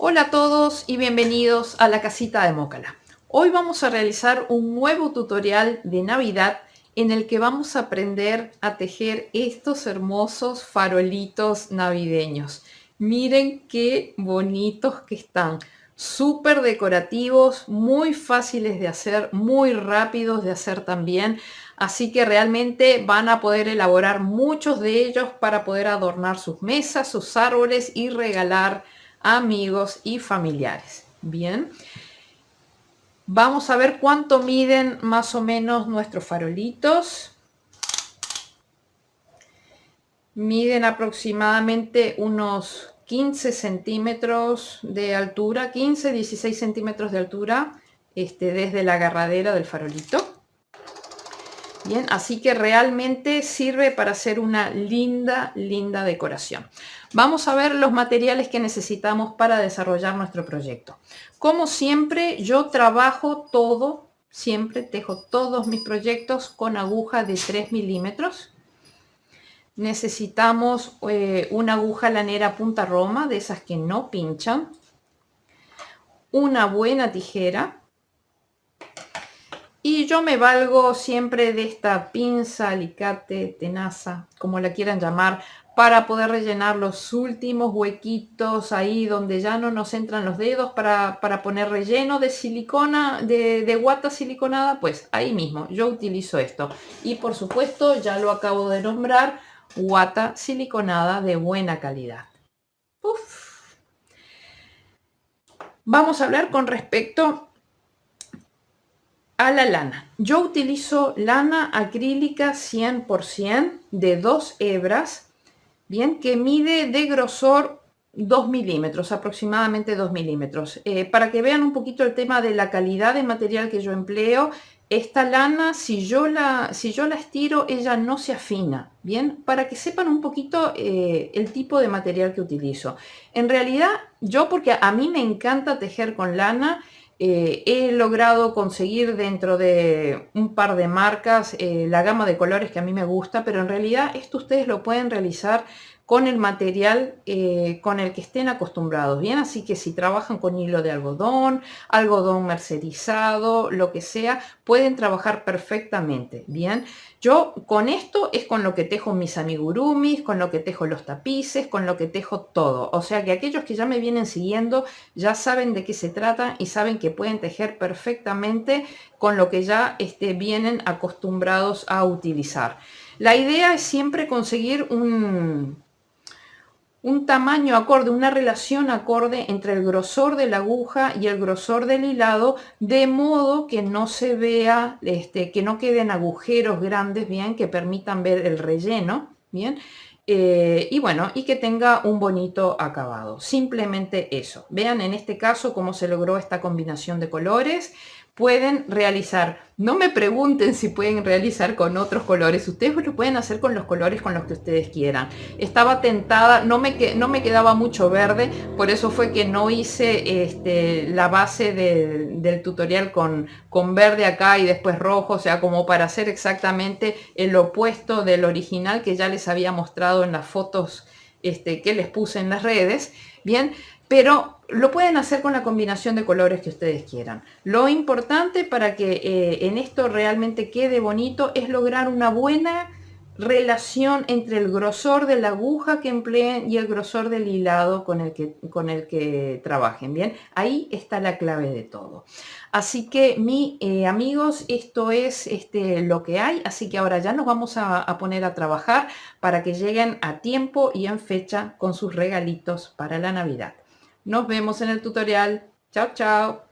Hola a todos y bienvenidos a la casita de Mócala. Hoy vamos a realizar un nuevo tutorial de Navidad en el que vamos a aprender a tejer estos hermosos farolitos navideños. Miren qué bonitos que están, súper decorativos, muy fáciles de hacer, muy rápidos de hacer también. Así que realmente van a poder elaborar muchos de ellos para poder adornar sus mesas, sus árboles y regalar amigos y familiares. Bien, vamos a ver cuánto miden más o menos nuestros farolitos. Miden aproximadamente unos 15 centímetros de altura, 15-16 centímetros de altura, desde la agarradera del farolito. Bien, así que realmente sirve para hacer una linda decoración. Vamos a ver los materiales que necesitamos para desarrollar nuestro proyecto. Como siempre, yo trabajo todo, siempre tejo todos mis proyectos con aguja de 3 milímetros. Necesitamos una aguja lanera punta roma, de esas que no pinchan. Una buena tijera. Y yo me valgo siempre de esta pinza, alicate, tenaza, como la quieran llamar, para poder rellenar los últimos huequitos ahí donde ya no nos entran los dedos para poner relleno de silicona, de guata siliconada, pues ahí mismo yo utilizo esto. Y por supuesto, ya lo acabo de nombrar, guata siliconada de buena calidad. Uf. Vamos a hablar con respecto a la lana. Yo utilizo lana acrílica 100% de 2 hebras, bien, que mide de grosor 2 milímetros, aproximadamente 2 milímetros. Para que vean un poquito el tema de la calidad de material que yo empleo, esta lana, si yo la estiro, ella no se afina, bien, para que sepan un poquito el tipo de material que utilizo. En realidad, yo, porque a mí me encanta tejer con lana, he logrado conseguir dentro de un par de marcas la gama de colores que a mí me gusta, pero en realidad esto ustedes lo pueden realizar con el material con el que estén acostumbrados, ¿bien? Así que si trabajan con hilo de algodón, algodón mercerizado, lo que sea, pueden trabajar perfectamente, ¿bien? Yo con esto es con lo que tejo mis amigurumis, con lo que tejo los tapices, con lo que tejo todo. O sea que aquellos que ya me vienen siguiendo ya saben de qué se trata y saben que pueden tejer perfectamente con lo que ya vienen acostumbrados a utilizar. La idea es siempre conseguir un tamaño acorde, una relación acorde entre el grosor de la aguja y el grosor del hilado, de modo que no se vea, que no queden agujeros grandes, bien, que permitan ver el relleno, bien. Y bueno, y que tenga un bonito acabado. Simplemente eso. Vean en este caso cómo se logró esta combinación de colores. Pueden realizar, no me pregunten si pueden realizar con otros colores, ustedes lo pueden hacer con los colores con los que ustedes quieran. Estaba tentada, no me quedaba mucho verde, por eso fue que no hice la base del tutorial con verde acá y después rojo, o sea, como para hacer exactamente el opuesto del original que ya les había mostrado en las fotos que les puse en las redes, bien, pero lo pueden hacer con la combinación de colores que ustedes quieran. Lo importante para que en esto realmente quede bonito es lograr una buena relación entre el grosor de la aguja que empleen y el grosor del hilado con el que trabajen, bien. Ahí está la clave de todo. Así que amigos, esto es lo que hay, así que ahora ya nos vamos a poner a trabajar para que lleguen a tiempo y en fecha con sus regalitos para la Navidad. Nos vemos en el tutorial. Chao, chao.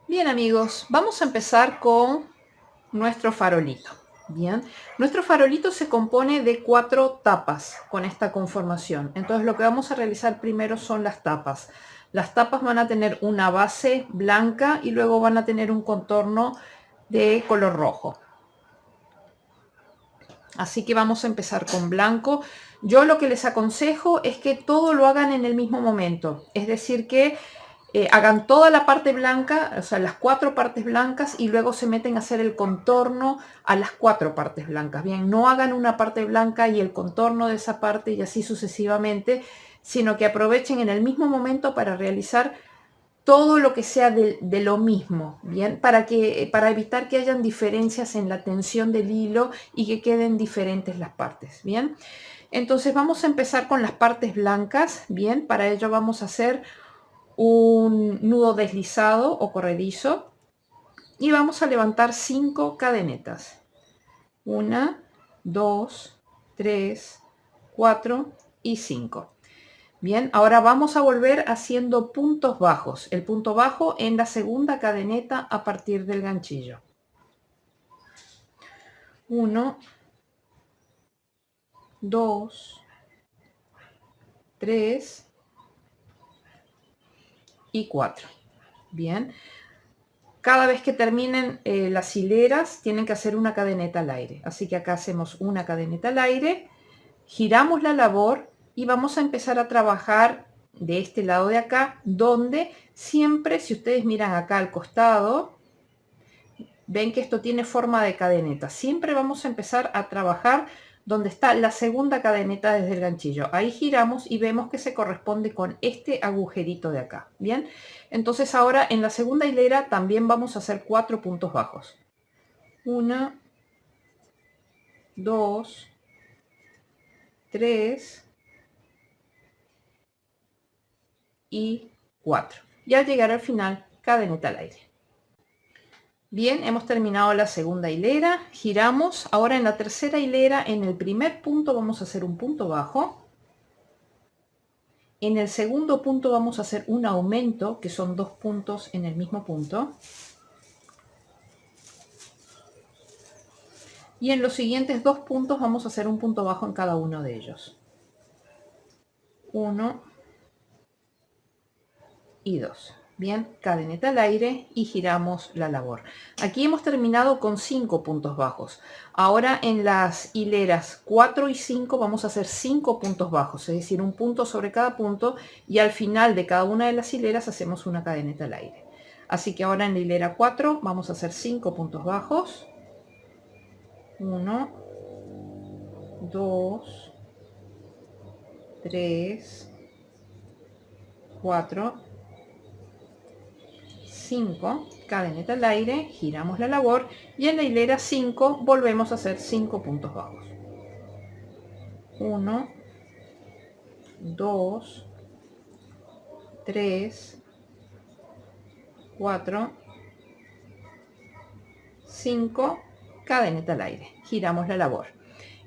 Bien amigos, vamos a empezar con nuestro farolito. Bien, nuestro farolito se compone de 4 tapas con esta conformación. Entonces lo que vamos a realizar primero son las tapas. Las tapas van a tener una base blanca y luego van a tener un contorno de color rojo. Así que vamos a empezar con blanco. Yo lo que les aconsejo es que todo lo hagan en el mismo momento. Es decir que hagan toda la parte blanca, o sea, las 4 partes blancas, y luego se meten a hacer el contorno a las 4 partes blancas. Bien, no hagan una parte blanca y el contorno de esa parte y así sucesivamente, sino que aprovechen en el mismo momento para realizar todo lo que sea de lo mismo, bien, para evitar que hayan diferencias en la tensión del hilo y que queden diferentes las partes, bien. Entonces vamos a empezar con las partes blancas, bien, para ello vamos a hacer un nudo deslizado o corredizo y vamos a levantar 5 cadenetas. 1, 2, 3, 4 y 5. Bien, ahora vamos a volver haciendo puntos bajos. El punto bajo en la segunda cadeneta a partir del ganchillo. 1, 2, 3 y 4. Bien. Cada vez que terminen las hileras tienen que hacer una cadeneta al aire. Así que acá hacemos una cadeneta al aire, giramos la labor y vamos a empezar a trabajar de este lado de acá, donde siempre, si ustedes miran acá al costado, ven que esto tiene forma de cadeneta. Siempre vamos a empezar a trabajar donde está la segunda cadeneta desde el ganchillo. Ahí giramos y vemos que se corresponde con este agujerito de acá. Bien, entonces ahora en la segunda hilera también vamos a hacer 4 puntos bajos. 1, 2, 3 y 4. Y al llegar al final, cadeneta al aire. Bien, hemos terminado la segunda hilera, giramos. Ahora en la tercera hilera, en el primer punto vamos a hacer un punto bajo. En el segundo punto vamos a hacer un aumento, que son 2 puntos en el mismo punto. Y en los siguientes 2 puntos vamos a hacer un punto bajo en cada uno de ellos. 1 y 2. Bien, cadeneta al aire y giramos la labor. Aquí hemos terminado con 5 puntos bajos. Ahora en las hileras 4 y 5 vamos a hacer 5 puntos bajos, es decir, un punto sobre cada punto, y al final de cada una de las hileras hacemos una cadeneta al aire. Así que ahora en la hilera 4 vamos a hacer 5 puntos bajos. 1, 2, 3, 4, 5, cadeneta al aire, giramos la labor y en la hilera 5 volvemos a hacer 5 puntos bajos. 1, 2, 3, 4, 5, cadeneta al aire, giramos la labor.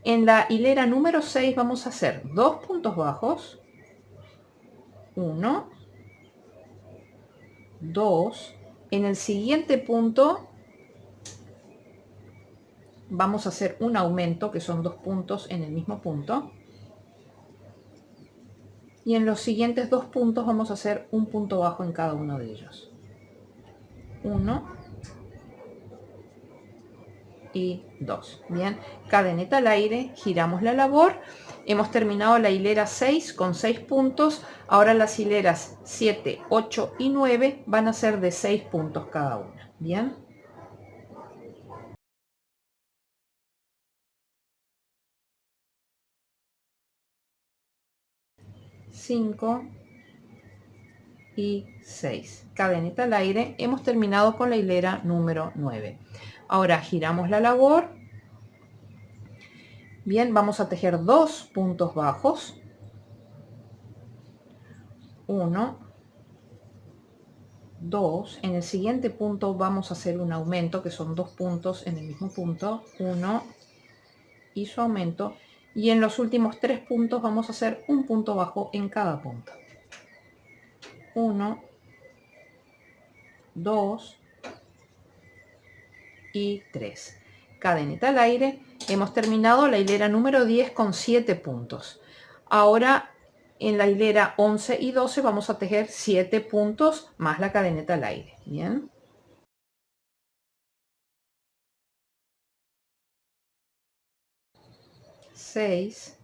En la hilera número 6 vamos a hacer 2 puntos bajos, 1, 2, en el siguiente punto vamos a hacer un aumento, que son 2 puntos en el mismo punto, y en los siguientes 2 puntos vamos a hacer un punto bajo en cada uno de ellos. 1 y 2. Bien, cadeneta al aire, giramos la labor. Hemos terminado la hilera 6 con 6 puntos. Ahora las hileras 7, 8 y 9 van a ser de 6 puntos cada una. Bien. Cinco y 6. Cadeneta al aire. Hemos terminado con la hilera número 9. Ahora giramos la labor. Bien, vamos a tejer 2 puntos bajos. 1, 2. En el siguiente punto vamos a hacer un aumento, que son 2 puntos en el mismo punto. 1 y su aumento. Y en los últimos 3 puntos vamos a hacer un punto bajo en cada punto. 1, 2 y 3. Cadeneta al aire. Hemos terminado la hilera número 10 con 7 puntos. Ahora en la hilera 11 y 12 vamos a tejer 7 puntos más la cadeneta al aire. Bien. 6,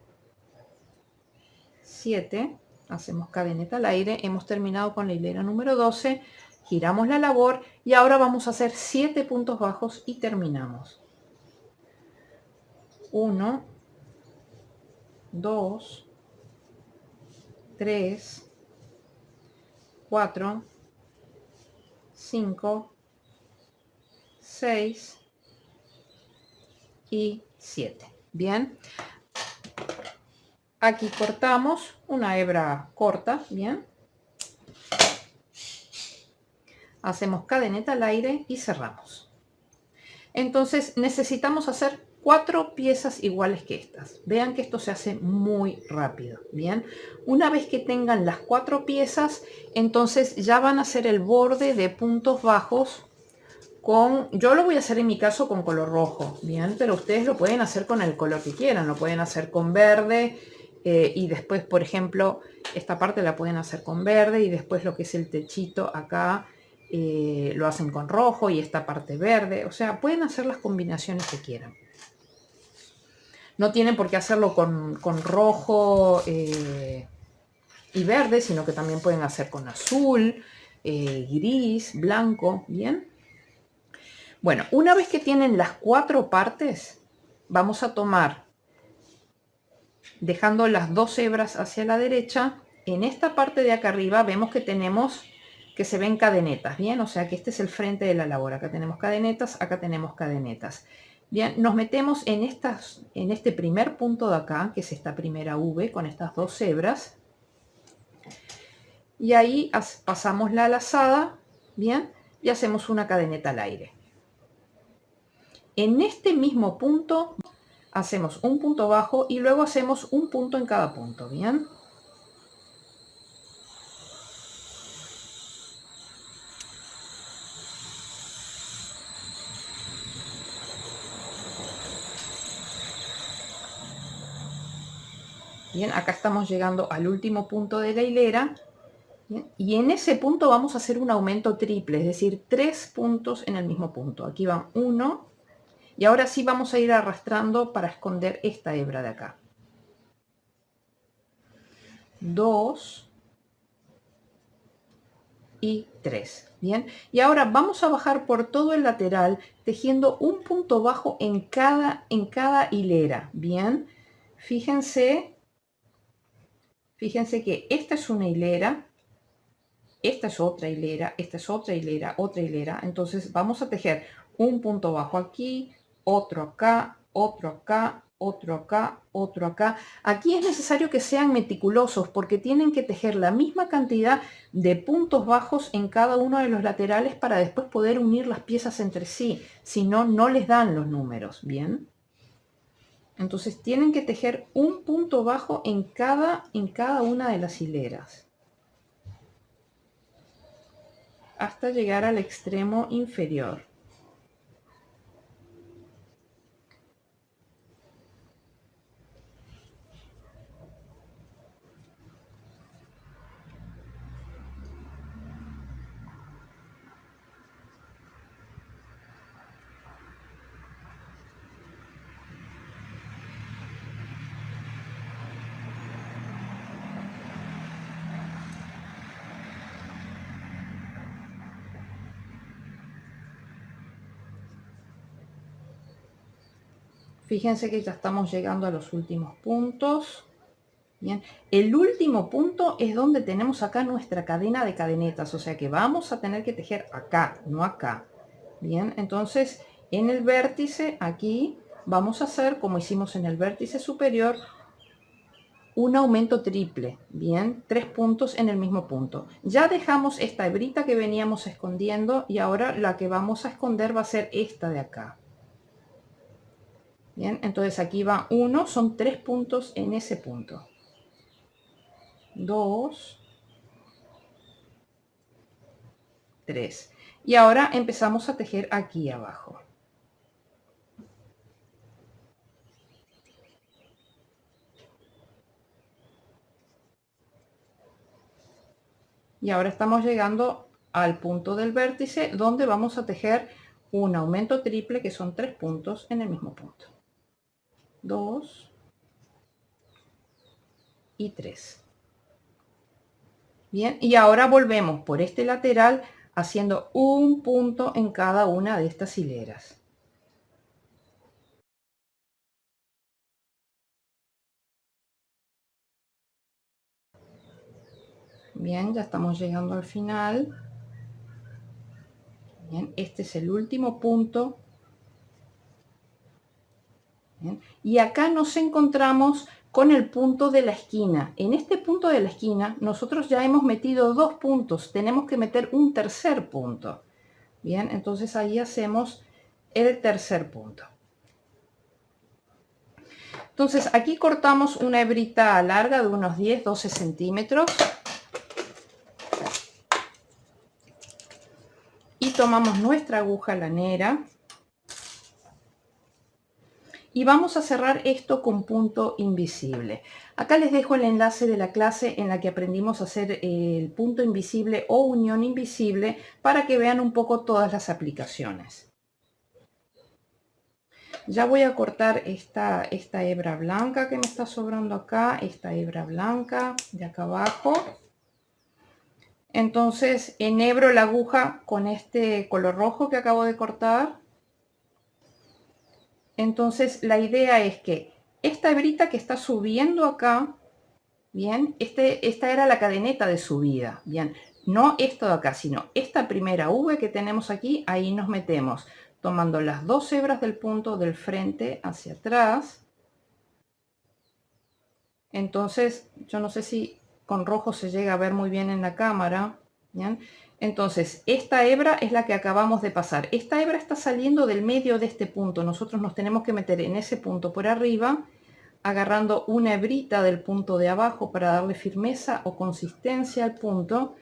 7 hacemos cadeneta al aire, hemos terminado con la hilera número 12, giramos la labor y ahora vamos a hacer 7 puntos bajos y terminamos. 1, 2, 3, 4, 5, 6 y 7. Bien, aquí cortamos una hebra corta, bien. Hacemos cadeneta al aire y cerramos. Entonces necesitamos hacer 4 piezas iguales que estas. Vean que esto se hace muy rápido, bien. Una vez que tengan las 4 piezas, entonces ya van a hacer el borde de puntos bajos con, yo lo voy a hacer en mi caso con color rojo, bien, pero ustedes lo pueden hacer con el color que quieran, lo pueden hacer con verde y después, por ejemplo, esta parte la pueden hacer con verde y después lo que es el techito acá lo hacen con rojo y esta parte verde, o sea, pueden hacer las combinaciones que quieran. No tienen por qué hacerlo con rojo y verde, sino que también pueden hacer con azul, gris, blanco, ¿bien? Bueno, una vez que tienen las 4 partes, vamos a tomar, dejando las 2 hebras hacia la derecha, en esta parte de acá arriba vemos que tenemos, que se ven cadenetas, ¿bien? O sea que este es el frente de la labor, acá tenemos cadenetas, acá tenemos cadenetas. Bien, nos metemos en este primer punto de acá, que es esta primera V, con estas 2 hebras, y ahí pasamos la lazada, ¿bien? Y hacemos una cadeneta al aire. En este mismo punto hacemos un punto bajo y luego hacemos un punto en cada punto, ¿bien? Bien, acá estamos llegando al último punto de la hilera. Bien, y en ese punto vamos a hacer un aumento triple, es decir, 3 puntos en el mismo punto. Aquí van 1 y ahora sí vamos a ir arrastrando para esconder esta hebra de acá. 2 y 3. Bien, y ahora vamos a bajar por todo el lateral tejiendo un punto bajo en cada hilera. Bien, fíjense que esta es una hilera, esta es otra hilera, esta es otra hilera, otra hilera. Entonces vamos a tejer un punto bajo aquí, otro acá, otro acá, otro acá, otro acá. Aquí es necesario que sean meticulosos porque tienen que tejer la misma cantidad de puntos bajos en cada uno de los laterales para después poder unir las piezas entre sí. Si no, no les dan los números, ¿bien? Entonces tienen que tejer un punto bajo en cada una de las hileras hasta llegar al extremo inferior. Fíjense que ya estamos llegando a los últimos puntos. Bien, el último punto es donde tenemos acá nuestra cadena de cadenetas, o sea que vamos a tener que tejer acá, no acá. Bien, entonces en el vértice aquí vamos a hacer, como hicimos en el vértice superior, un aumento triple, bien, 3 puntos en el mismo punto. Ya dejamos esta hebrita que veníamos escondiendo y ahora la que vamos a esconder va a ser esta de acá. Bien, entonces aquí va 1, son 3 puntos en ese punto. 2, 3. Y ahora empezamos a tejer aquí abajo. Y ahora estamos llegando al punto del vértice donde vamos a tejer un aumento triple que son 3 puntos en el mismo punto. 2 y 3. Bien, y ahora volvemos por este lateral haciendo un punto en cada una de estas hileras. Bien, ya estamos llegando al final. Bien, este es el último punto. Bien, y acá nos encontramos con el punto de la esquina. En este punto de la esquina nosotros ya hemos metido 2 puntos. Tenemos que meter un tercer punto. Bien, entonces ahí hacemos el tercer punto. Entonces aquí cortamos una hebrita larga de unos 10-12 centímetros. Y tomamos nuestra aguja lanera. Y vamos a cerrar esto con punto invisible. Acá les dejo el enlace de la clase en la que aprendimos a hacer el punto invisible o unión invisible para que vean un poco todas las aplicaciones. Ya voy a cortar esta hebra blanca que me está sobrando acá, esta hebra blanca de acá abajo. Entonces enhebro la aguja con este color rojo que acabo de cortar. Entonces la idea es que esta hebrita que está subiendo acá, bien, esta era la cadeneta de subida, bien, no esto de acá, sino esta primera V que tenemos aquí, ahí nos metemos, tomando las 2 hebras del punto del frente hacia atrás. Entonces, yo no sé si con rojo se llega a ver muy bien en la cámara, bien. Entonces, esta hebra es la que acabamos de pasar. Esta hebra está saliendo del medio de este punto. Nosotros nos tenemos que meter en ese punto por arriba, agarrando una hebrita del punto de abajo para darle firmeza o consistencia al punto.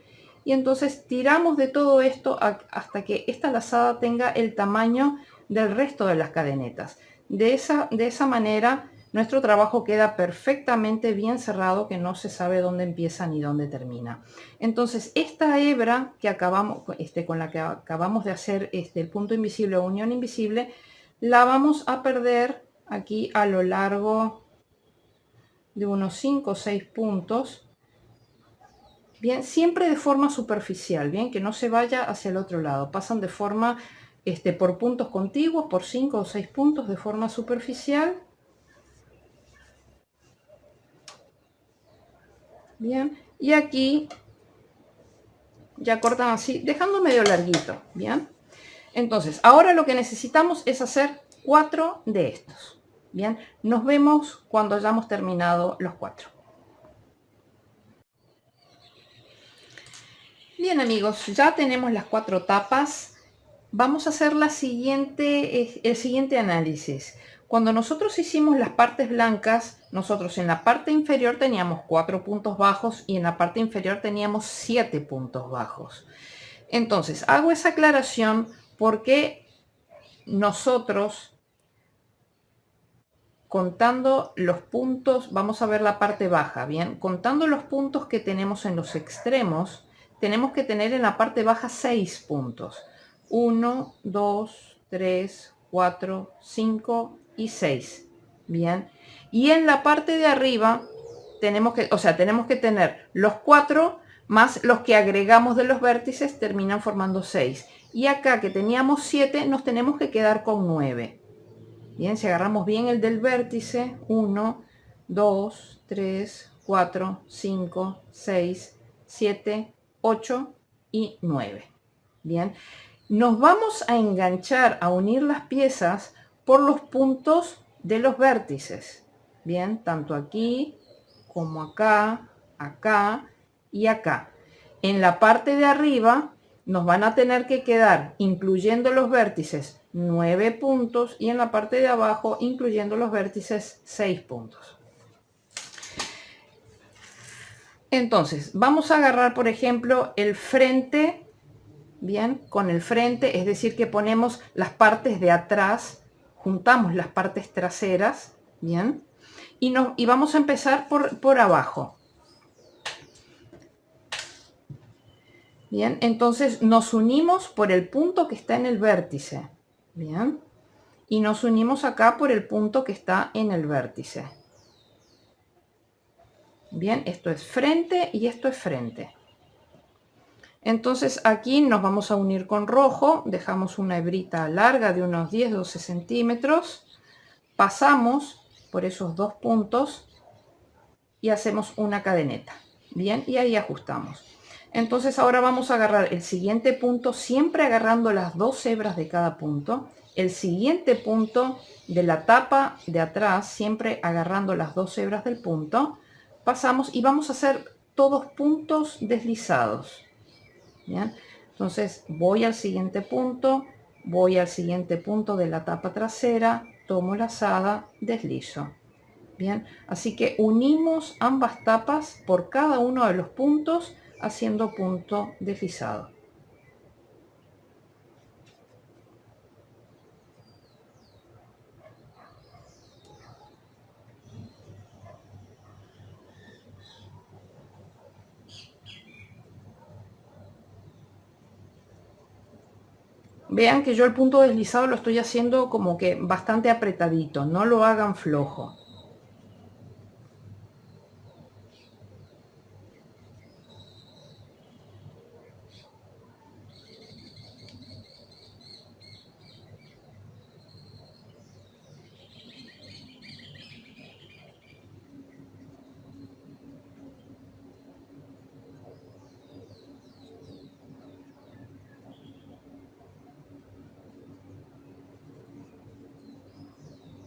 Y entonces tiramos de todo esto hasta que esta lazada tenga el tamaño del resto de las cadenetas. De esa manera nuestro trabajo queda perfectamente bien cerrado, que no se sabe dónde empieza ni dónde termina. Entonces esta hebra que acabamos, con la que acabamos de hacer el punto invisible o unión invisible, la vamos a perder aquí a lo largo de unos 5 o 6 puntos. Bien, siempre de forma superficial, bien, que no se vaya hacia el otro lado. Pasan de forma, por puntos contiguos, por 5 o 6 puntos de forma superficial. Bien, y aquí ya cortan así, dejando medio larguito, bien. Entonces, ahora lo que necesitamos es hacer 4 de estos. Bien, nos vemos cuando hayamos terminado los 4. Bien amigos, ya tenemos las 4 tapas. Vamos a hacer el siguiente análisis. Cuando nosotros hicimos las partes blancas, nosotros en la parte inferior teníamos 4 puntos bajos y en la parte inferior teníamos 7 puntos bajos. Entonces, hago esa aclaración porque nosotros, contando los puntos, vamos a ver la parte baja, bien, contando los puntos que tenemos en los extremos, tenemos que tener en la parte baja 6 puntos. 1, 2, 3, 4, 5 y 6. Bien. Y en la parte de arriba tenemos que tener los 4 más los que agregamos de los vértices, terminan formando 6. Y acá que teníamos 7, nos tenemos que quedar con 9. Bien, si agarramos bien el del vértice, 1, 2, 3, 4, 5, 6, 7, 8 y 9. Bien, nos vamos a enganchar, a unir las piezas por los puntos de los vértices. Bien, tanto aquí como acá, acá y acá. En la parte de arriba nos van a tener que quedar, incluyendo los vértices, 9 puntos y en la parte de abajo, incluyendo los vértices, 6 puntos. Entonces, vamos a agarrar, por ejemplo, el frente, bien, con el frente, es decir, que ponemos las partes de atrás, juntamos las partes traseras, bien, y vamos a empezar por abajo. Bien, entonces nos unimos por el punto que está en el vértice, bien, y nos unimos acá por el punto que está en el vértice. Bien, esto es frente y esto es frente. Entonces aquí nos vamos a unir con rojo, dejamos una hebrita larga de unos 10-12 centímetros, pasamos por esos dos puntos y hacemos una cadeneta. Bien, y ahí ajustamos. Entonces ahora vamos a agarrar el siguiente punto, siempre agarrando las dos hebras de cada punto. El siguiente punto de la tapa de atrás, siempre agarrando las dos hebras del punto. Pasamos y vamos a hacer todos puntos deslizados. Bien, entonces voy al siguiente punto, voy al siguiente punto de la tapa trasera, tomo la lazada, deslizo. Bien, así que unimos ambas tapas por cada uno de los puntos haciendo punto deslizado. Vean que yo el punto deslizado lo estoy haciendo como que bastante apretadito, no lo hagan flojo.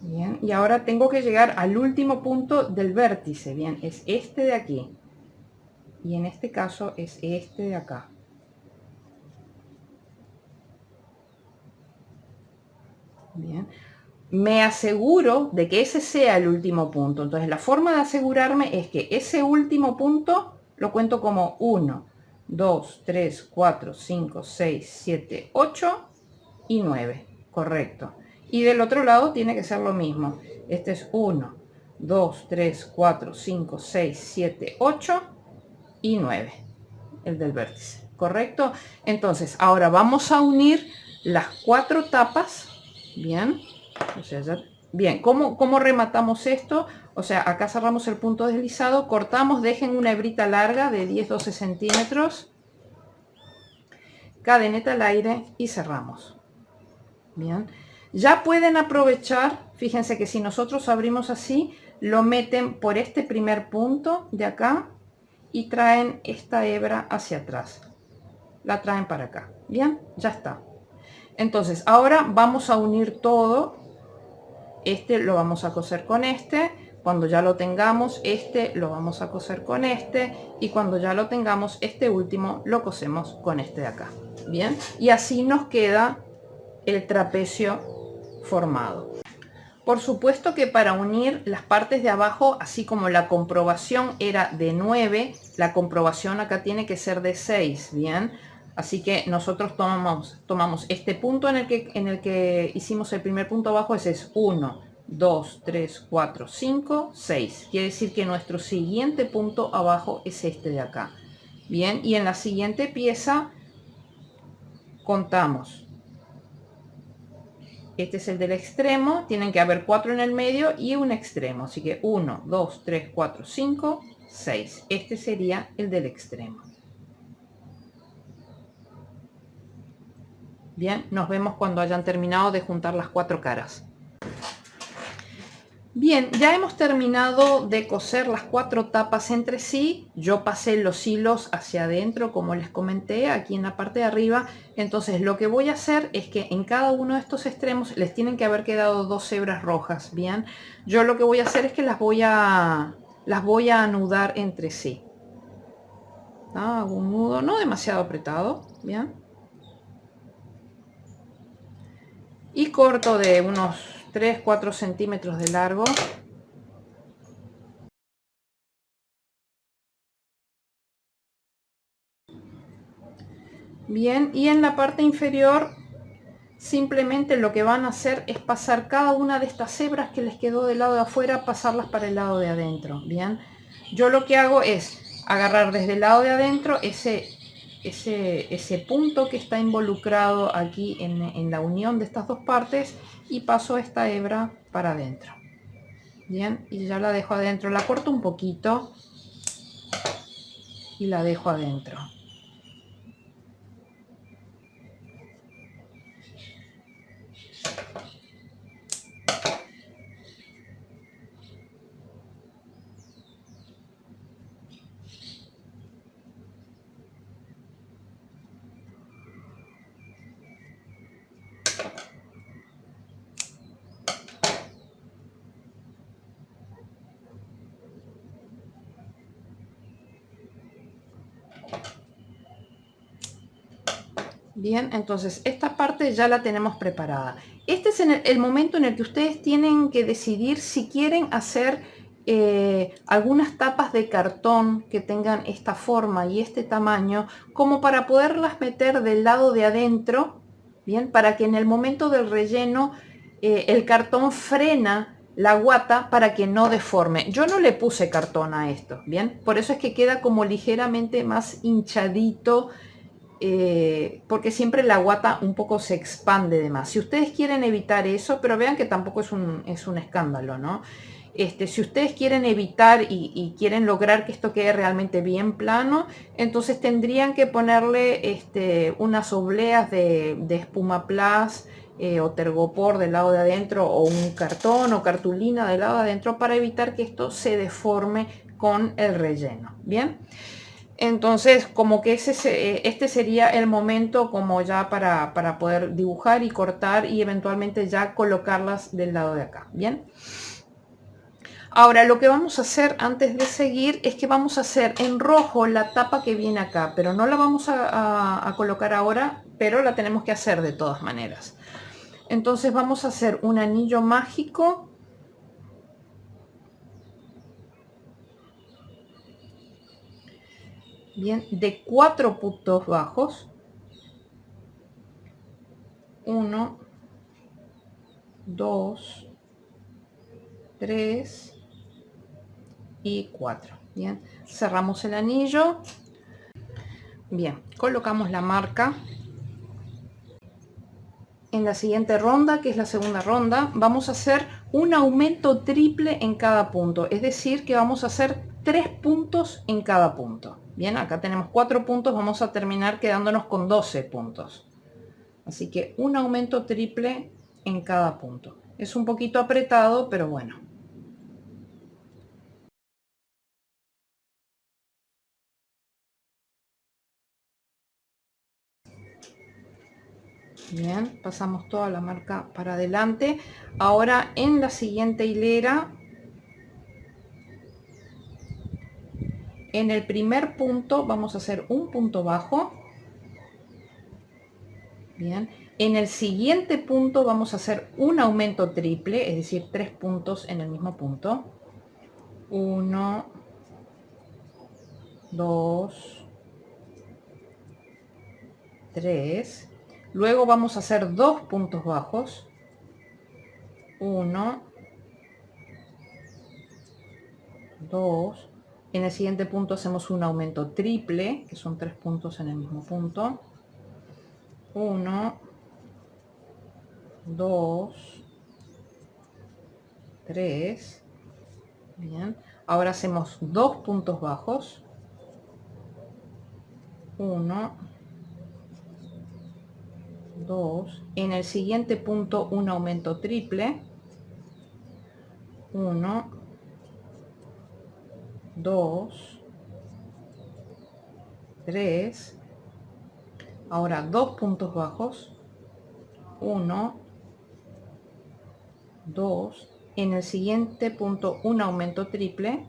Bien, y ahora tengo que llegar al último punto del vértice. Bien, es este de aquí. Y en este caso es este de acá. Bien, me aseguro de que ese sea el último punto. Entonces la forma de asegurarme es que ese último punto lo cuento como 1, 2, 3, 4, 5, 6, 7, 8 y 9. Correcto. Y del otro lado tiene que ser lo mismo. Este es 1, 2, 3, 4, 5, 6, 7, 8 y 9. El del vértice. Correcto. Entonces ahora vamos a unir las cuatro tapas. Bien. O sea, bien, ¿cómo rematamos esto? O sea, acá cerramos el punto deslizado, cortamos, dejen una hebrita larga de 10-12 centímetros, cadeneta al aire y cerramos. Bien, ya pueden aprovechar, fíjense que si nosotros abrimos así, lo meten por este primer punto de acá y traen esta hebra hacia atrás. La traen para acá. Bien, ya está. Entonces, ahora vamos a unir todo. Este lo vamos a coser con este, cuando ya lo tengamos este lo vamos a coser con este y cuando ya lo tengamos este último lo cosemos con este de acá. Bien, y así nos queda el trapecio formado. Por supuesto que para unir las partes de abajo, así como la comprobación era de 9, la comprobación acá tiene que ser de 6, ¿bien? Así que nosotros tomamos este punto en el que hicimos el primer punto abajo, ese es 1, 2, 3, 4, 5, 6. Quiere decir que nuestro siguiente punto abajo es este de acá. Bien, y en la siguiente pieza contamos. Este es el del extremo, tienen que haber 4 en el medio y un extremo. Así que 1, 2, 3, 4, 5, 6. Este sería el del extremo. Bien, nos vemos cuando hayan terminado de juntar las cuatro caras. Bien, ya hemos terminado de coser las cuatro tapas entre sí. Yo pasé los hilos hacia adentro, como les comenté, aquí en la parte de arriba. Entonces lo que voy a hacer es que en cada uno de estos extremos les tienen que haber quedado dos hebras rojas. Bien, yo lo que voy a hacer es que las voy a anudar entre sí. Hago un nudo no demasiado apretado. Bien. Y corto de unos 3-4 centímetros de largo. Bien, y en la parte inferior simplemente lo que van a hacer es pasar cada una de estas hebras que les quedó del lado de afuera, pasarlas para el lado de adentro. Bien, yo lo que hago es agarrar desde el lado de adentro ese punto que está involucrado aquí en la unión de estas dos partes y paso esta hebra para adentro. Bien, y ya la dejo adentro, la corto un poquito y la dejo adentro. Bien, entonces esta parte ya la tenemos preparada. Este es el momento en el que ustedes tienen que decidir si quieren hacer algunas tapas de cartón que tengan esta forma y este tamaño, como para poderlas meter del lado de adentro, bien, para que en el momento del relleno el cartón frena la guata para que no deforme. Yo no le puse cartón a esto, bien, por eso es que queda como ligeramente más hinchadito, porque siempre la guata un poco se expande de más. Si ustedes quieren evitar eso, pero vean que tampoco es un escándalo, ¿no? Si ustedes quieren evitar y quieren lograr que esto quede realmente bien plano, entonces tendrían que ponerle unas obleas de espuma plus o tergopor del lado de adentro, o un cartón o cartulina del lado de adentro, para evitar que esto se deforme con el relleno. Bien, entonces como que este sería el momento como ya para poder dibujar y cortar y eventualmente ya colocarlas del lado de acá. Bien, ahora lo que vamos a hacer antes de seguir es que vamos a hacer en rojo la tapa que viene acá, pero no la vamos a colocar ahora, pero la tenemos que hacer de todas maneras. Entonces vamos a hacer un anillo mágico, bien, de 4 puntos bajos. 1, 2, 3 y 4. Bien, cerramos el anillo. Bien, colocamos la marca. En la siguiente ronda, que es la segunda ronda, vamos a hacer un aumento triple en cada punto, es decir, que vamos a hacer 3 puntos en cada punto. Bien, acá tenemos 4 puntos, vamos a terminar quedándonos con 12 puntos. Así que un aumento triple en cada punto. Es un poquito apretado, pero bueno. Bien, pasamos toda la marca para adelante. Ahora en la siguiente hilera, en el primer punto vamos a hacer un punto bajo. Bien, en el siguiente punto vamos a hacer un aumento triple, es decir, 3 puntos en el mismo punto. 1, 2, 3. Luego vamos a hacer 2 puntos bajos. 1, 2. En el siguiente punto hacemos un aumento triple, que son 3 puntos en el mismo punto. 1, 2, 3. Bien, ahora hacemos 2 puntos bajos. 1, 2. En el siguiente punto un aumento triple. 1, 2, 3. Ahora 2 puntos bajos. 1, 2. En el siguiente punto un aumento triple.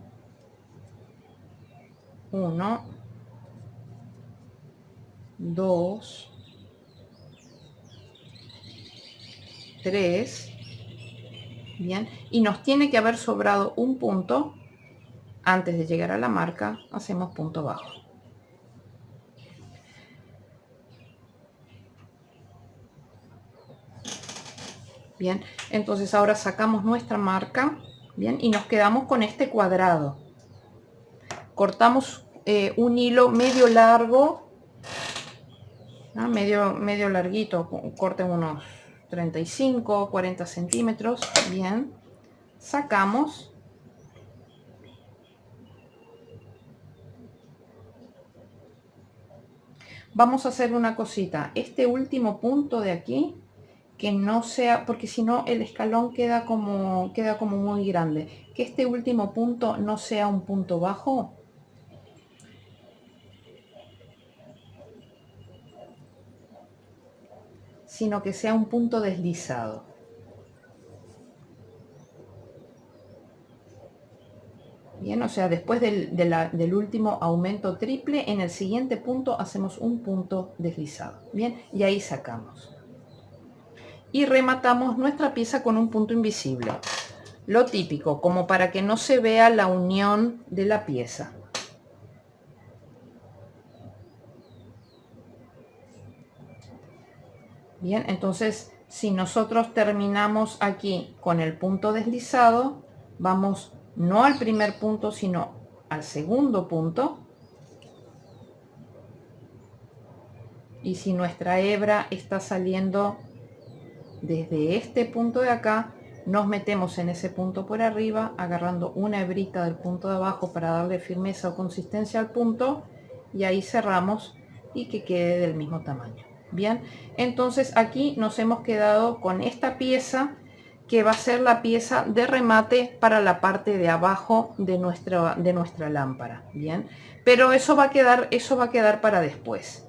1, 2, 3. Bien, y nos tiene que haber sobrado un punto. Antes de llegar a la marca hacemos punto bajo. Bien, entonces ahora sacamos nuestra marca, bien, y nos quedamos con este cuadrado. Cortamos un hilo medio largo, ¿no? medio larguito, corten unos 35 40 centímetros. Bien, sacamos. Vamos a hacer una cosita, este último punto de aquí, que no sea, porque si no el escalón queda como muy grande, que este último punto no sea un punto bajo, sino que sea un punto deslizado. Bien, o sea, después del último aumento triple, en el siguiente punto hacemos un punto deslizado, bien, y ahí sacamos. Y rematamos nuestra pieza con un punto invisible. Lo típico, como para que no se vea la unión de la pieza. Bien, entonces si nosotros terminamos aquí con el punto deslizado, vamos no al primer punto, sino al segundo punto. Y si nuestra hebra está saliendo desde este punto de acá, nos metemos en ese punto por arriba, agarrando una hebrita del punto de abajo para darle firmeza o consistencia al punto, y ahí cerramos y que quede del mismo tamaño. Bien, entonces aquí nos hemos quedado con esta pieza que va a ser la pieza de remate para la parte de abajo de nuestra lámpara. Bien, pero eso va a quedar para después.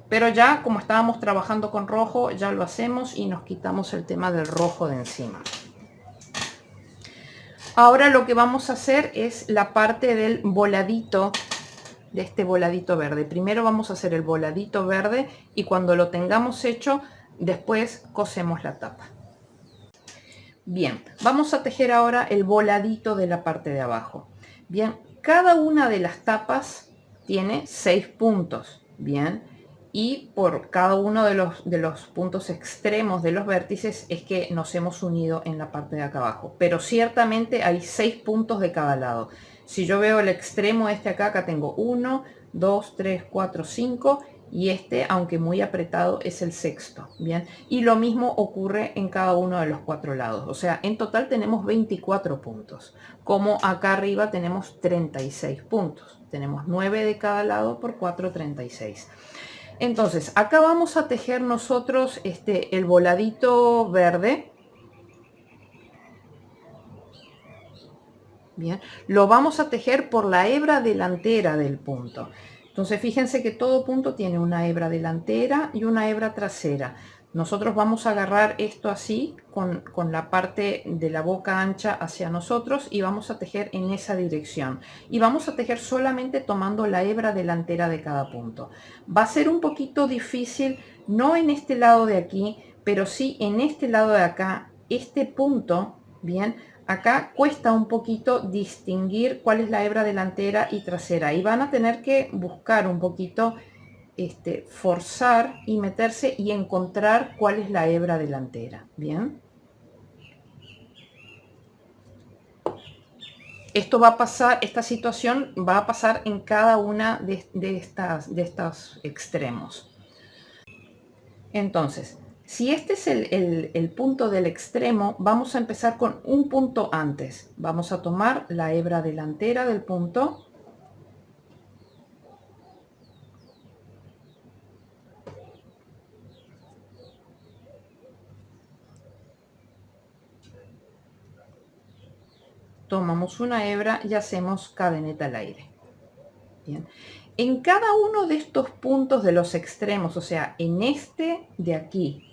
Pero ya como estábamos trabajando con rojo, ya lo hacemos y nos quitamos el tema del rojo de encima. Ahora lo que vamos a hacer es la parte del voladito, de este voladito verde. Primero vamos a hacer el voladito verde y cuando lo tengamos hecho, después cosemos la tapa. Bien, vamos a tejer ahora el voladito de la parte de abajo. Bien, cada una de las tapas tiene 6 puntos. Bien, y por cada uno de los puntos extremos de los vértices es que nos hemos unido en la parte de acá abajo, pero ciertamente hay 6 puntos de cada lado. Si yo veo el extremo este acá tengo 1, 2, 3, 4, 5 y este, aunque muy apretado, es el sexto. Bien, y lo mismo ocurre en cada uno de los 4 lados, o sea, en total tenemos 24 puntos, como acá arriba tenemos 36 puntos, tenemos 9 de cada lado por 4, 36. Entonces acá vamos a tejer nosotros el voladito verde. Bien, lo vamos a tejer por la hebra delantera del punto. Entonces fíjense que todo punto tiene una hebra delantera y una hebra trasera. Nosotros vamos a agarrar esto así con la parte de la boca ancha hacia nosotros y vamos a tejer en esa dirección. Y vamos a tejer solamente tomando la hebra delantera de cada punto. Va a ser un poquito difícil, no en este lado de aquí, pero sí en este lado de acá, este punto, bien, acá cuesta un poquito distinguir cuál es la hebra delantera y trasera y van a tener que buscar un poquito, forzar y meterse y encontrar cuál es la hebra delantera. Bien, esto va a pasar, esta situación va a pasar en cada una de estos extremos. Entonces, si este es el punto del extremo, vamos a empezar con un punto antes. Vamos a tomar la hebra delantera del punto. Tomamos una hebra y hacemos cadeneta al aire. Bien. En cada uno de estos puntos de los extremos, o sea, en este de aquí,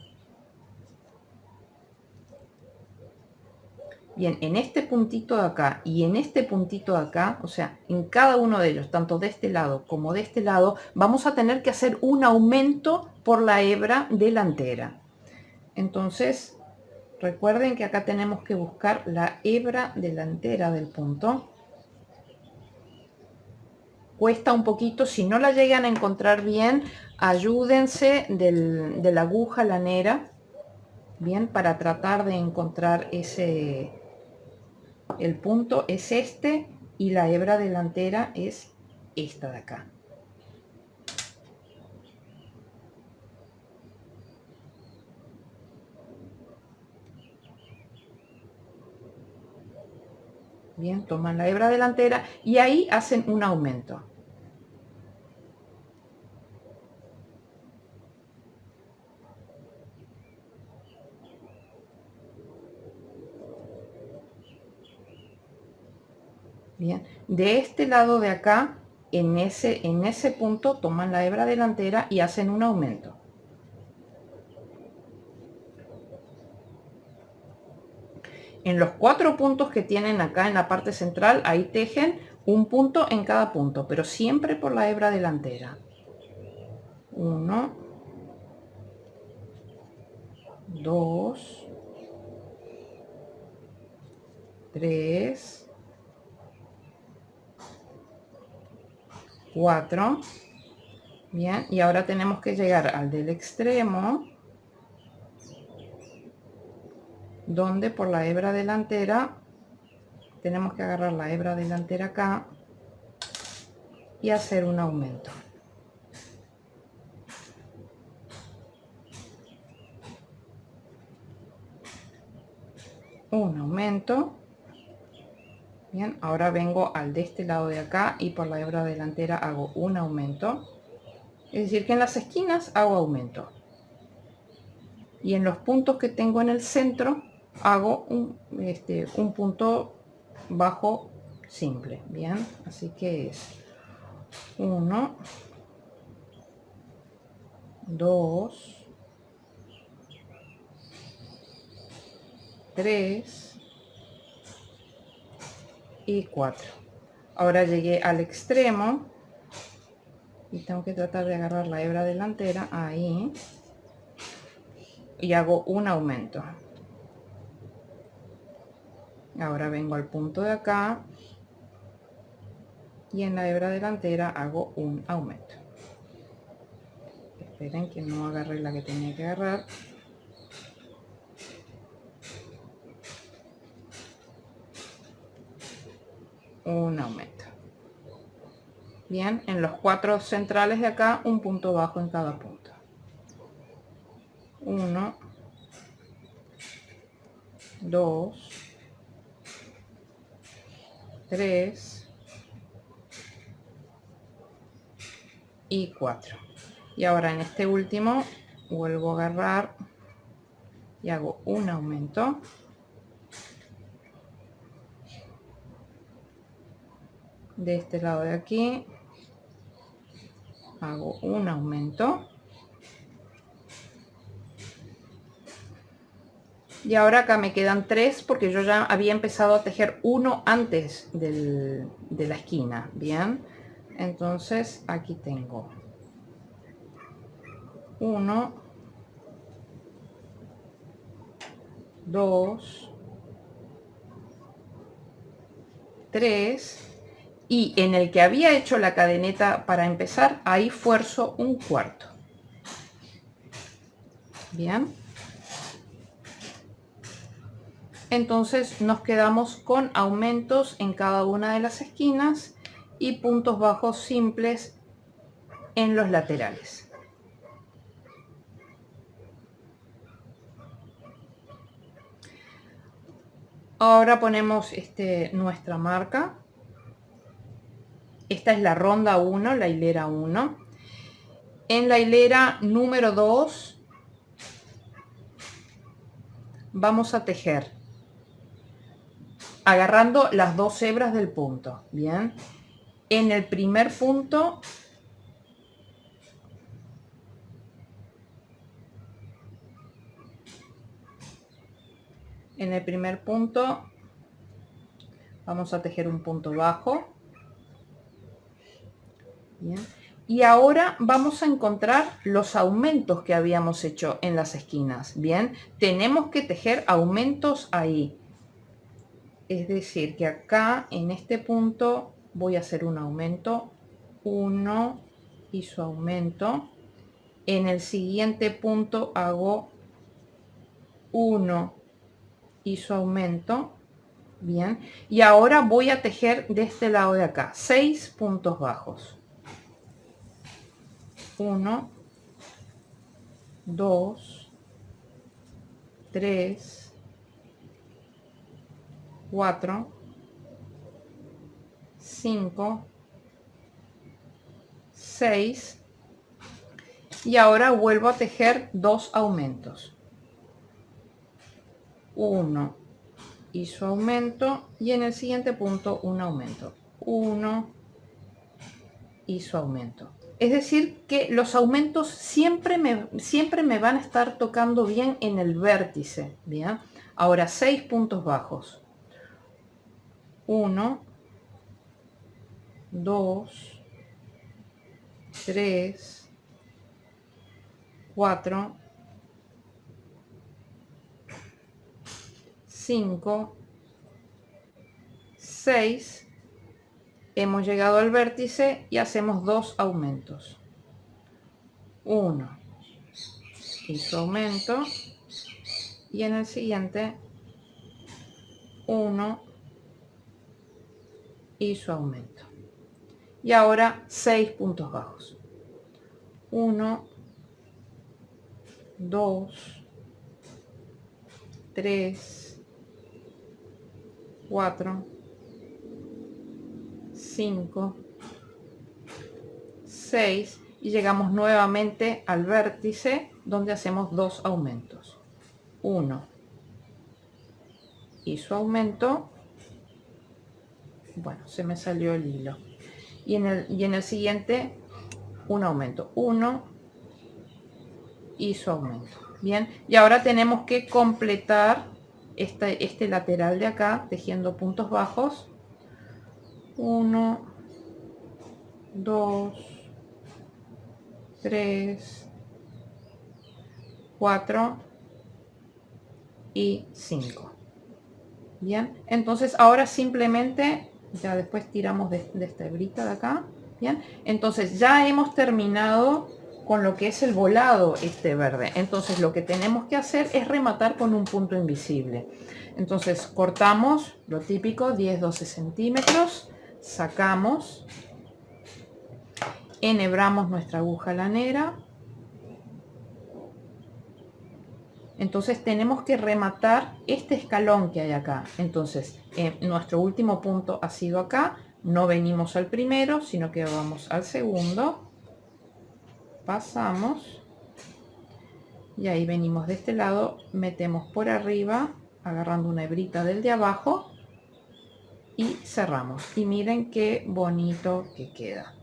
bien, en este puntito de acá y en este puntito de acá, o sea, en cada uno de ellos, tanto de este lado como de este lado, vamos a tener que hacer un aumento por la hebra delantera. Entonces, recuerden que acá tenemos que buscar la hebra delantera del punto. Cuesta un poquito, si no la llegan a encontrar bien, ayúdense de la aguja lanera, bien, para tratar de encontrar el punto es este y la hebra delantera es esta de acá. Bien, toman la hebra delantera y ahí hacen un aumento. Bien, de este lado de acá, en ese punto, toman la hebra delantera y hacen un aumento. En los 4 puntos que tienen acá en la parte central, ahí tejen un punto en cada punto, pero siempre por la hebra delantera. 1, 2, 3, 4. Bien, y ahora tenemos que llegar al del extremo, donde por la hebra delantera tenemos que agarrar la hebra delantera acá y hacer un aumento. Un aumento. Bien, ahora vengo al de este lado de acá y por la hebra delantera hago un aumento. Es decir, que en las esquinas hago aumento. Y en los puntos que tengo en el centro hago un punto bajo simple. Bien, así que es 1, 2, 3 y 4. Ahora llegué al extremo y tengo que tratar de agarrar la hebra delantera ahí y hago un aumento. Ahora vengo al punto de acá y en la hebra delantera hago un aumento. Esperen que no agarré la que tenía que agarrar. Un aumento. Bien, en los 4 centrales de acá un punto bajo en cada punto. 1, 2, 3 y 4. Y ahora en este último vuelvo a agarrar y hago un aumento. De este lado de aquí hago un aumento. Y ahora acá me quedan 3 porque yo ya había empezado a tejer uno antes de la esquina. Bien, entonces aquí tengo 1, 2, 3 y en el que había hecho la cadeneta para empezar, ahí fuerzo un cuarto. Bien, entonces nos quedamos con aumentos en cada una de las esquinas y puntos bajos simples en los laterales. Ahora ponemos nuestra marca. Esta es la ronda 1, la hilera 1. En la hilera número 2 vamos a tejer agarrando las 2 hebras del punto. Bien, en el primer punto vamos a tejer un punto bajo. Bien. Y ahora vamos a encontrar los aumentos que habíamos hecho en las esquinas. Bien, tenemos que tejer aumentos ahí. Es decir, que acá en este punto voy a hacer un aumento, 1 y su aumento. En el siguiente punto hago 1 y su aumento. Bien, y ahora voy a tejer de este lado de acá 6 puntos bajos. 1, 2, 3, 4, 5, 6 y ahora vuelvo a tejer 2 aumentos. 1 y su aumento y en el siguiente punto un aumento. 1 y su aumento. Es decir que los aumentos siempre me van a estar tocando bien en el vértice. Bien, ahora 6 puntos bajos. 1, 2, 3, 4, 5, 6. Hemos llegado al vértice y hacemos 2 aumentos. 1 y su aumento, y en el siguiente 1 y su aumento. Y ahora 6 puntos bajos. 1, 2, 3, 4, 5, 6 y llegamos nuevamente al vértice donde hacemos 2 aumentos. 1 y su aumento. Bueno, se me salió el hilo. Y en el siguiente un aumento. 1 y su aumento. Bien, y ahora tenemos que completar este lateral de acá tejiendo puntos bajos. 1, 2, 3, 4 y 5. Bien, entonces ahora simplemente, ya después tiramos de esta hebrita de acá. Bien, entonces ya hemos terminado con lo que es el volado verde. Entonces lo que tenemos que hacer es rematar con un punto invisible. Entonces cortamos lo típico, 10-12 centímetros, sacamos, enhebramos nuestra aguja lanera. Entonces tenemos que rematar este escalón que hay acá. Entonces nuestro último punto ha sido acá. No venimos al primero, sino que vamos al segundo. Pasamos. Y ahí venimos de este lado. Metemos por arriba, agarrando una hebrita del de abajo. Y cerramos. Y miren qué bonito que queda.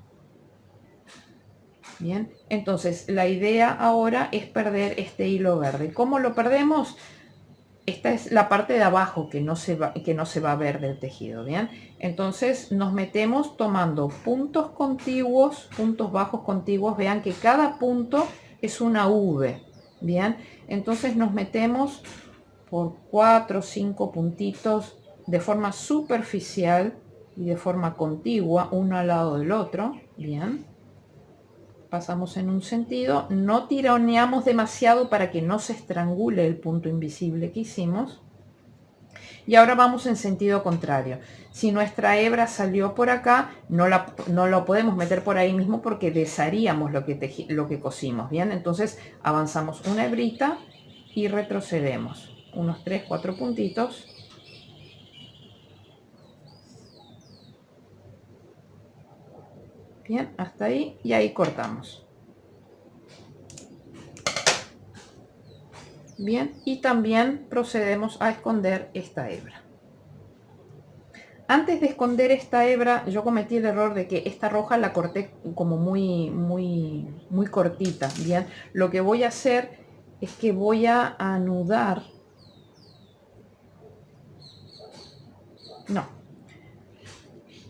Bien, entonces la idea ahora es perder este hilo verde. ¿Cómo lo perdemos? Esta es la parte de abajo que no se va a ver del tejido. Bien, entonces nos metemos tomando puntos contiguos, puntos bajos contiguos. Vean que cada punto es una V. Bien, entonces nos metemos por 4 o 5 puntitos de forma superficial y de forma contigua, uno al lado del otro. Bien, pasamos en un sentido, no tironeamos demasiado para que no se estrangule el punto invisible que hicimos. Y ahora vamos en sentido contrario. Si nuestra hebra salió por acá, no lo podemos meter por ahí mismo porque desharíamos lo que cosimos. Bien, entonces avanzamos una hebrita y retrocedemos unos 3-4 puntitos. Bien, hasta ahí, y ahí cortamos. Bien, y también procedemos a esconder esta hebra. Antes de esconder esta hebra, yo cometí el error de que esta roja la corté como muy cortita. Bien, lo que voy a hacer es que voy a anudar.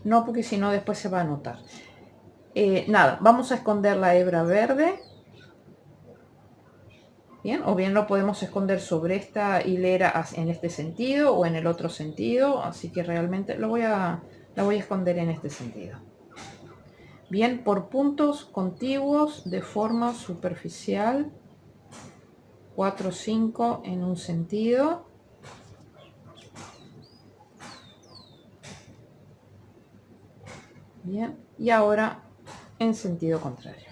No, porque si no después se va a notar. Nada, vamos a esconder la hebra verde. Bien, o bien lo podemos esconder sobre esta hilera en este sentido o en el otro sentido, así que realmente la voy a esconder en este sentido. Bien, por puntos contiguos de forma superficial, 4 o 5 en un sentido. Bien, y ahora en sentido contrario.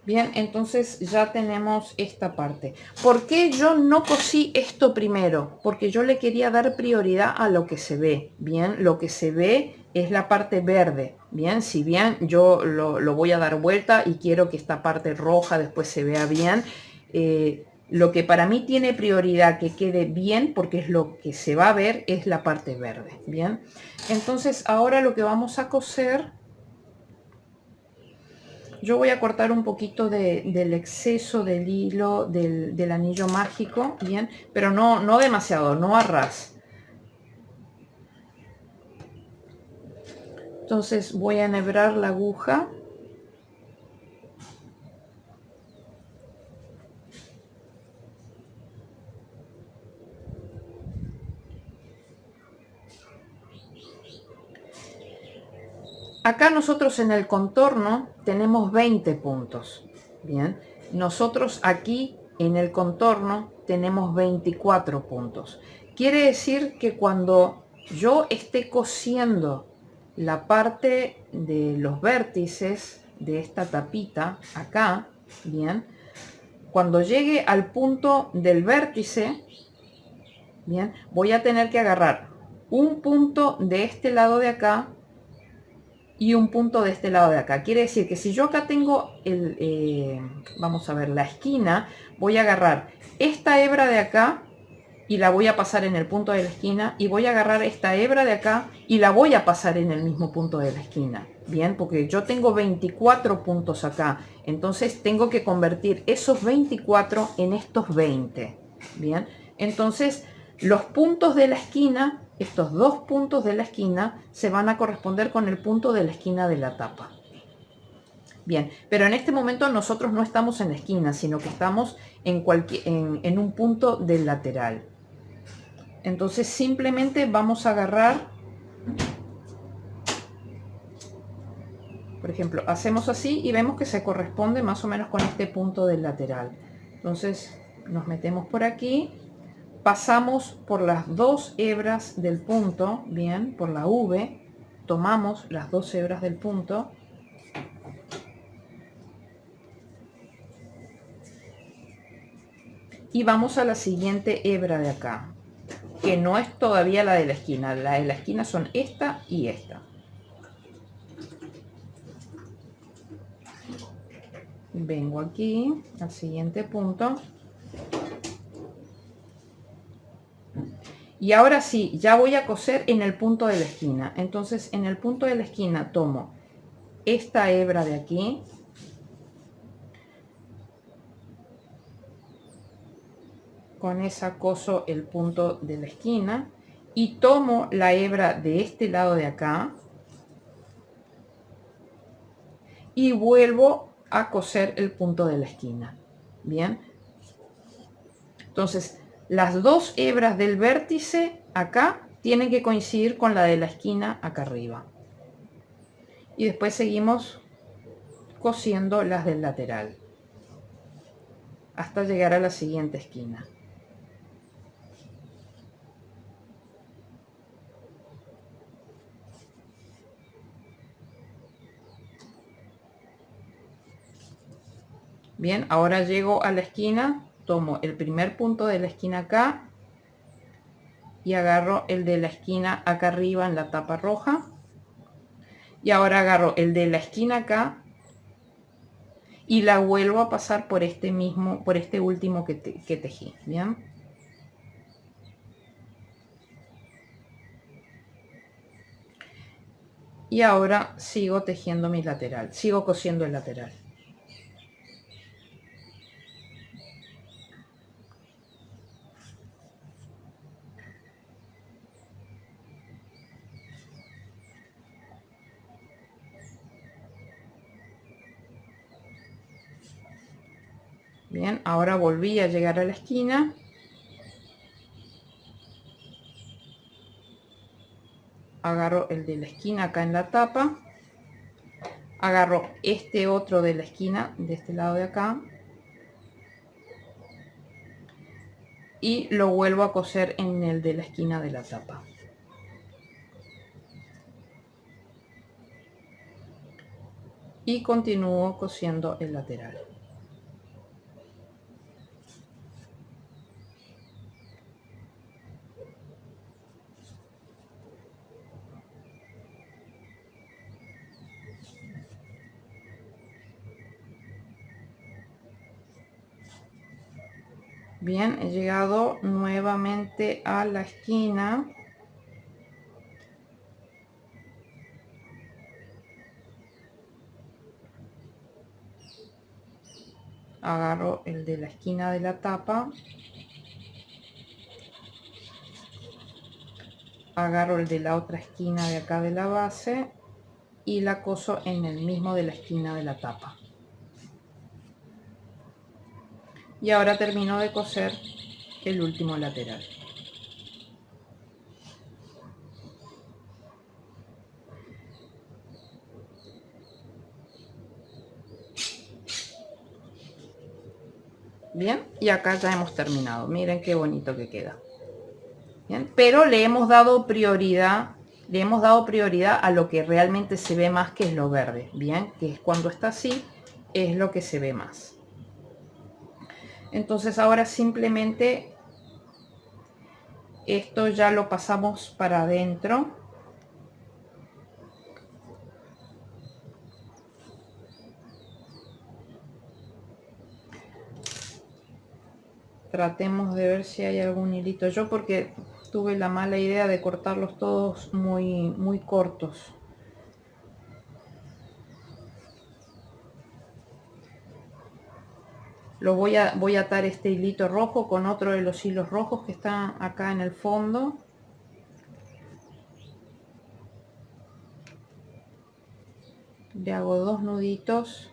Bien, entonces ya tenemos esta parte. ¿Por qué yo no cosí esto primero? Porque yo le quería dar prioridad a lo que se ve. Bien, lo que se ve es la parte verde. Bien, si bien yo lo voy a dar vuelta y quiero que esta parte roja después se vea bien, Lo que para mí tiene prioridad que quede bien, porque es lo que se va a ver, es la parte verde. Bien, entonces ahora lo que vamos a coser, yo voy a cortar un poquito del exceso del hilo del anillo mágico, bien, pero no demasiado, no a ras. Entonces voy a enhebrar la aguja. Acá nosotros en el contorno tenemos 20 puntos. Bien, nosotros aquí en el contorno tenemos 24 puntos. Quiere decir que cuando yo esté cosiendo la parte de los vértices de esta tapita acá, bien, cuando llegue al punto del vértice, bien, voy a tener que agarrar un punto de este lado de acá y un punto de este lado de acá. Quiere decir que si yo acá tengo vamos a ver, la esquina, voy a agarrar esta hebra de acá y la voy a pasar en el punto de la esquina, y voy a agarrar esta hebra de acá y la voy a pasar en el mismo punto de la esquina. Bien, porque yo tengo 24 puntos acá, entonces tengo que convertir esos 24 en estos 20. Bien, entonces los puntos de la esquina, estos dos puntos de la esquina, se van a corresponder con el punto de la esquina de la tapa. Bien, pero en este momento nosotros no estamos en la esquina, sino que estamos en un punto del lateral. Entonces simplemente vamos a agarrar, por ejemplo, hacemos así y vemos que se corresponde más o menos con este punto del lateral. Entonces nos metemos por aquí, pasamos por las dos hebras del punto, bien, por la V, tomamos las dos hebras del punto y vamos a la siguiente hebra de acá, que no es todavía la de la esquina. La de la esquina son esta y esta. Vengo aquí al siguiente punto y ahora sí, ya voy a coser en el punto de la esquina. Entonces en el punto de la esquina tomo esta hebra de aquí, con esa coso el punto de la esquina y tomo la hebra de este lado de acá y vuelvo a coser el punto de la esquina. Bien, entonces las dos hebras del vértice acá tienen que coincidir con la de la esquina acá arriba, y después seguimos cosiendo las del lateral hasta llegar a la siguiente esquina. Bien, ahora llego a la esquina, tomo el primer punto de la esquina acá y agarro el de la esquina acá arriba en la tapa roja, y ahora agarro el de la esquina acá y la vuelvo a pasar por este mismo, por este último que tejí. Bien, y ahora sigo tejiendo mi lateral, sigo cosiendo el lateral. Bien, ahora volví a llegar a la esquina, agarro el de la esquina acá en la tapa, agarro este otro de la esquina de este lado de acá y lo vuelvo a coser en el de la esquina de la tapa. Y continúo cosiendo el lateral. Bien, he llegado nuevamente a la esquina. Agarro el de la esquina de la tapa. Agarro el de la otra esquina de acá de la base y la coso en el mismo de la esquina de la tapa. Y ahora termino de coser el último lateral. Bien, y acá ya hemos terminado. Miren qué bonito que queda. Bien, pero le hemos dado prioridad a lo que realmente se ve más, que es lo verde. Bien, que es cuando está así, es lo que se ve más. Entonces ahora simplemente esto ya lo pasamos para adentro. Tratemos de ver si hay algún hilito. Yo porque tuve la mala idea de cortarlos todos muy cortos. Lo voy a atar este hilito rojo con otro de los hilos rojos que está acá en el fondo. Le hago 2 nuditos.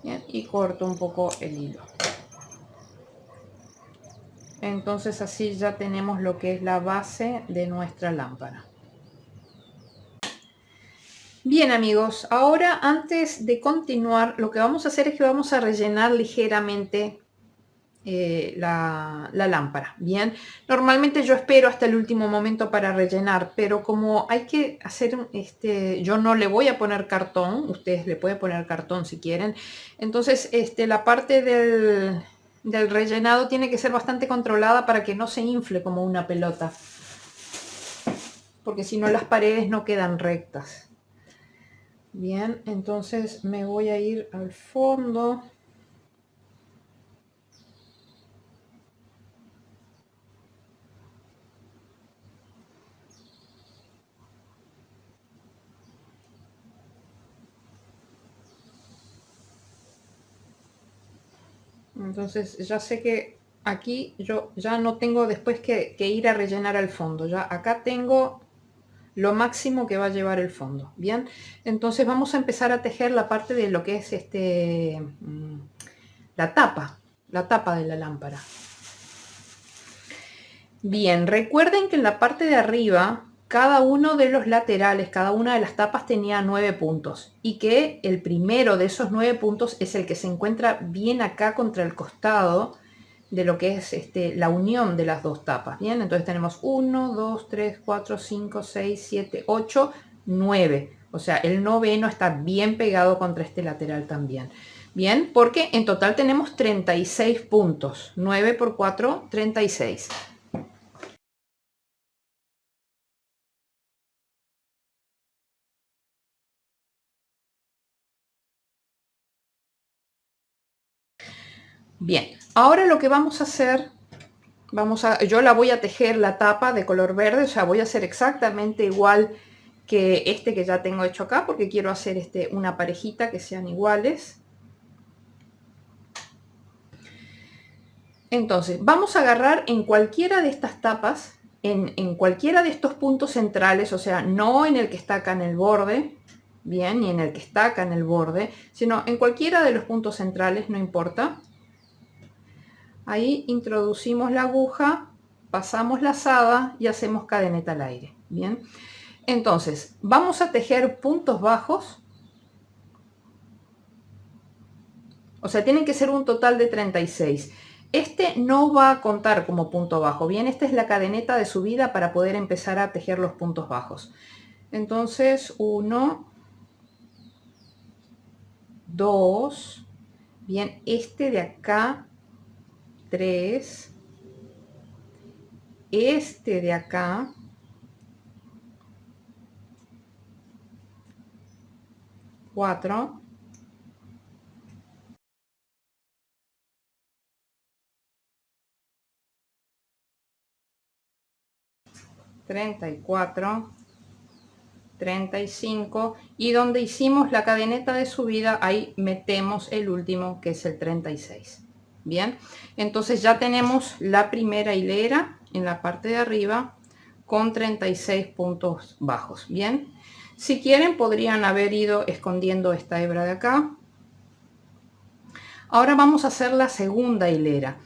Bien, y corto un poco el hilo. Entonces así ya tenemos lo que es la base de nuestra lámpara. Bien amigos, ahora antes de continuar, lo que vamos a hacer es que vamos a rellenar ligeramente la lámpara. Bien, normalmente yo espero hasta el último momento para rellenar, pero como hay que hacer yo no le voy a poner cartón, ustedes le pueden poner cartón si quieren. Entonces la parte del rellenado tiene que ser bastante controlada para que no se infle como una pelota, porque si no las paredes no quedan rectas. Bien, entonces me voy a ir al fondo. Entonces ya sé que aquí yo ya no tengo después que ir a rellenar al fondo. Ya acá tengo lo máximo que va a llevar el fondo. Bien, entonces vamos a empezar a tejer la parte de lo que es la tapa de la lámpara. Bien, recuerden que en la parte de arriba cada uno de los laterales, cada una de las tapas tenía 9 puntos y que el primero de esos 9 puntos es el que se encuentra bien acá contra el costado de lo que es la unión de las dos tapas. Bien, entonces tenemos 1, 2, 3, 4, 5, 6, 7, 8, 9. O sea, el noveno está bien pegado contra este lateral también. Bien, porque en total tenemos 36 puntos. 9 por 4, 36. Bien, ahora lo que vamos a hacer, yo la voy a tejer la tapa de color verde, o sea, voy a hacer exactamente igual que este que ya tengo hecho acá, porque quiero hacer una parejita que sean iguales. Entonces, vamos a agarrar en cualquiera de estas tapas, en cualquiera de estos puntos centrales, o sea, no en el que está acá en el borde, bien, ni en el que está acá en el borde, sino en cualquiera de los puntos centrales, no importa. Ahí introducimos la aguja, pasamos la lazada y hacemos cadeneta al aire. Bien, entonces vamos a tejer puntos bajos, o sea, tienen que ser un total de 36. Este no va a contar como punto bajo. Bien, esta es la cadeneta de subida para poder empezar a tejer los puntos bajos. Entonces 1, 2, bien, este de acá 3, este de acá 4, 34, 35 y donde hicimos la cadeneta de subida ahí metemos el último que es el 36. Bien, entonces ya tenemos la primera hilera en la parte de arriba con 36 puntos bajos. Bien, si quieren podrían haber ido escondiendo esta hebra de acá. Ahora vamos a hacer la segunda hilera.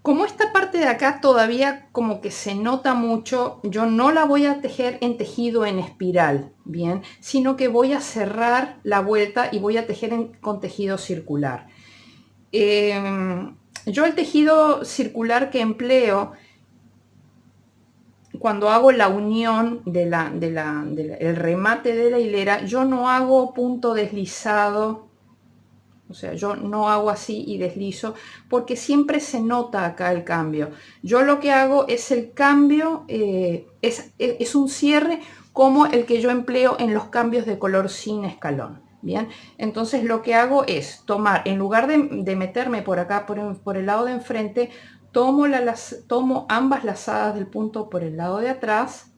Como esta parte de acá todavía como que se nota mucho, yo no la voy a tejer en tejido en espiral, bien, sino que voy a cerrar la vuelta y voy a tejer con tejido circular. Yo el tejido circular que empleo cuando hago la unión del remate de la hilera, yo no hago punto deslizado. O sea, yo no hago así y deslizo porque siempre se nota acá el cambio. Yo lo que hago es el cambio, es un cierre como el que yo empleo en los cambios de color sin escalón. Bien, entonces lo que hago es tomar, en lugar de meterme por acá, por el lado de enfrente, tomo ambas lazadas del punto por el lado de atrás,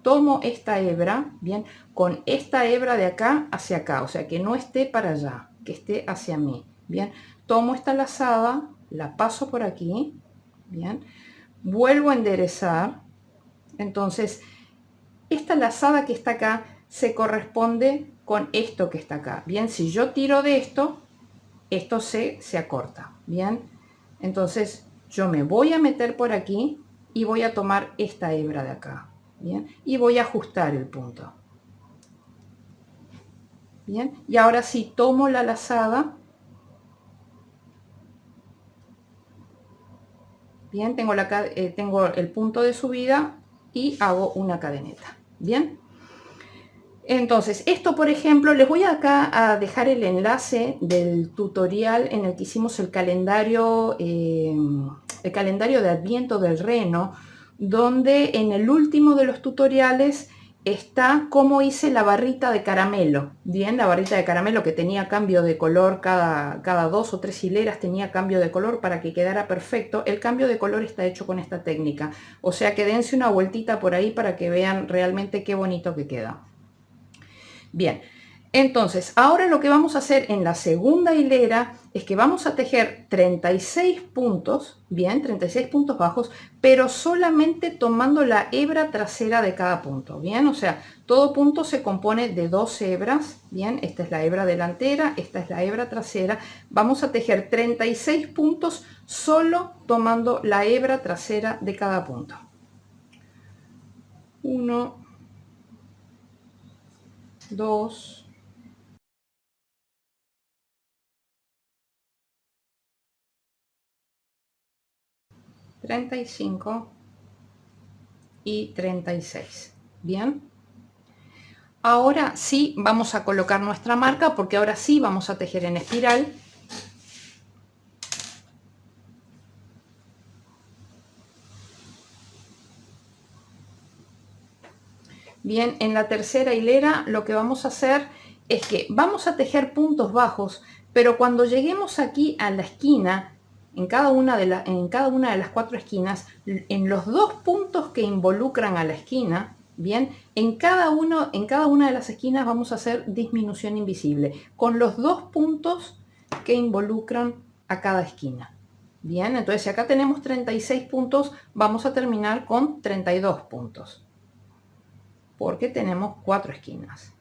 tomo esta hebra, bien, con esta hebra de acá hacia acá, o sea que no esté para allá, que esté hacia mí, bien, tomo esta lazada, la paso por aquí, bien, vuelvo a enderezar, entonces esta lazada que está acá se corresponde con esto que está acá, bien, si yo tiro de esto, esto se acorta, bien, entonces yo me voy a meter por aquí y voy a tomar esta hebra de acá, bien, y voy a ajustar el punto. Bien, y ahora sí tomo la lazada. Bien, tengo el punto de subida y hago una cadeneta. Bien, entonces esto, por ejemplo, les voy acá a dejar el enlace del tutorial en el que hicimos el calendario de Adviento del Reno, donde en el último de los tutoriales está cómo hice la barrita de caramelo. Bien, la barrita de caramelo que tenía cambio de color cada 2 o 3 hileras, tenía cambio de color para que quedara perfecto. El cambio de color está hecho con esta técnica, o sea que dense una vueltita por ahí para que vean realmente qué bonito que queda. Bien, entonces ahora lo que vamos a hacer en la segunda hilera es que vamos a tejer 36 puntos, bien, 36 puntos bajos, pero solamente tomando la hebra trasera de cada punto, bien, o sea, todo punto se compone de 2 hebras, bien, esta es la hebra delantera, esta es la hebra trasera, vamos a tejer 36 puntos solo tomando la hebra trasera de cada punto. 1, 2, 35 y 36. Bien, ahora sí vamos a colocar nuestra marca porque ahora sí vamos a tejer en espiral. Bien, en la tercera hilera lo que vamos a hacer es que vamos a tejer puntos bajos, pero cuando lleguemos aquí a la esquina, en cada una de las 4 esquinas, en los 2 puntos que involucran a la esquina, bien, en cada una de las esquinas vamos a hacer disminución invisible, con los 2 puntos que involucran a cada esquina. Bien, entonces si acá tenemos 36 puntos, vamos a terminar con 32 puntos. Porque tenemos 4 esquinas.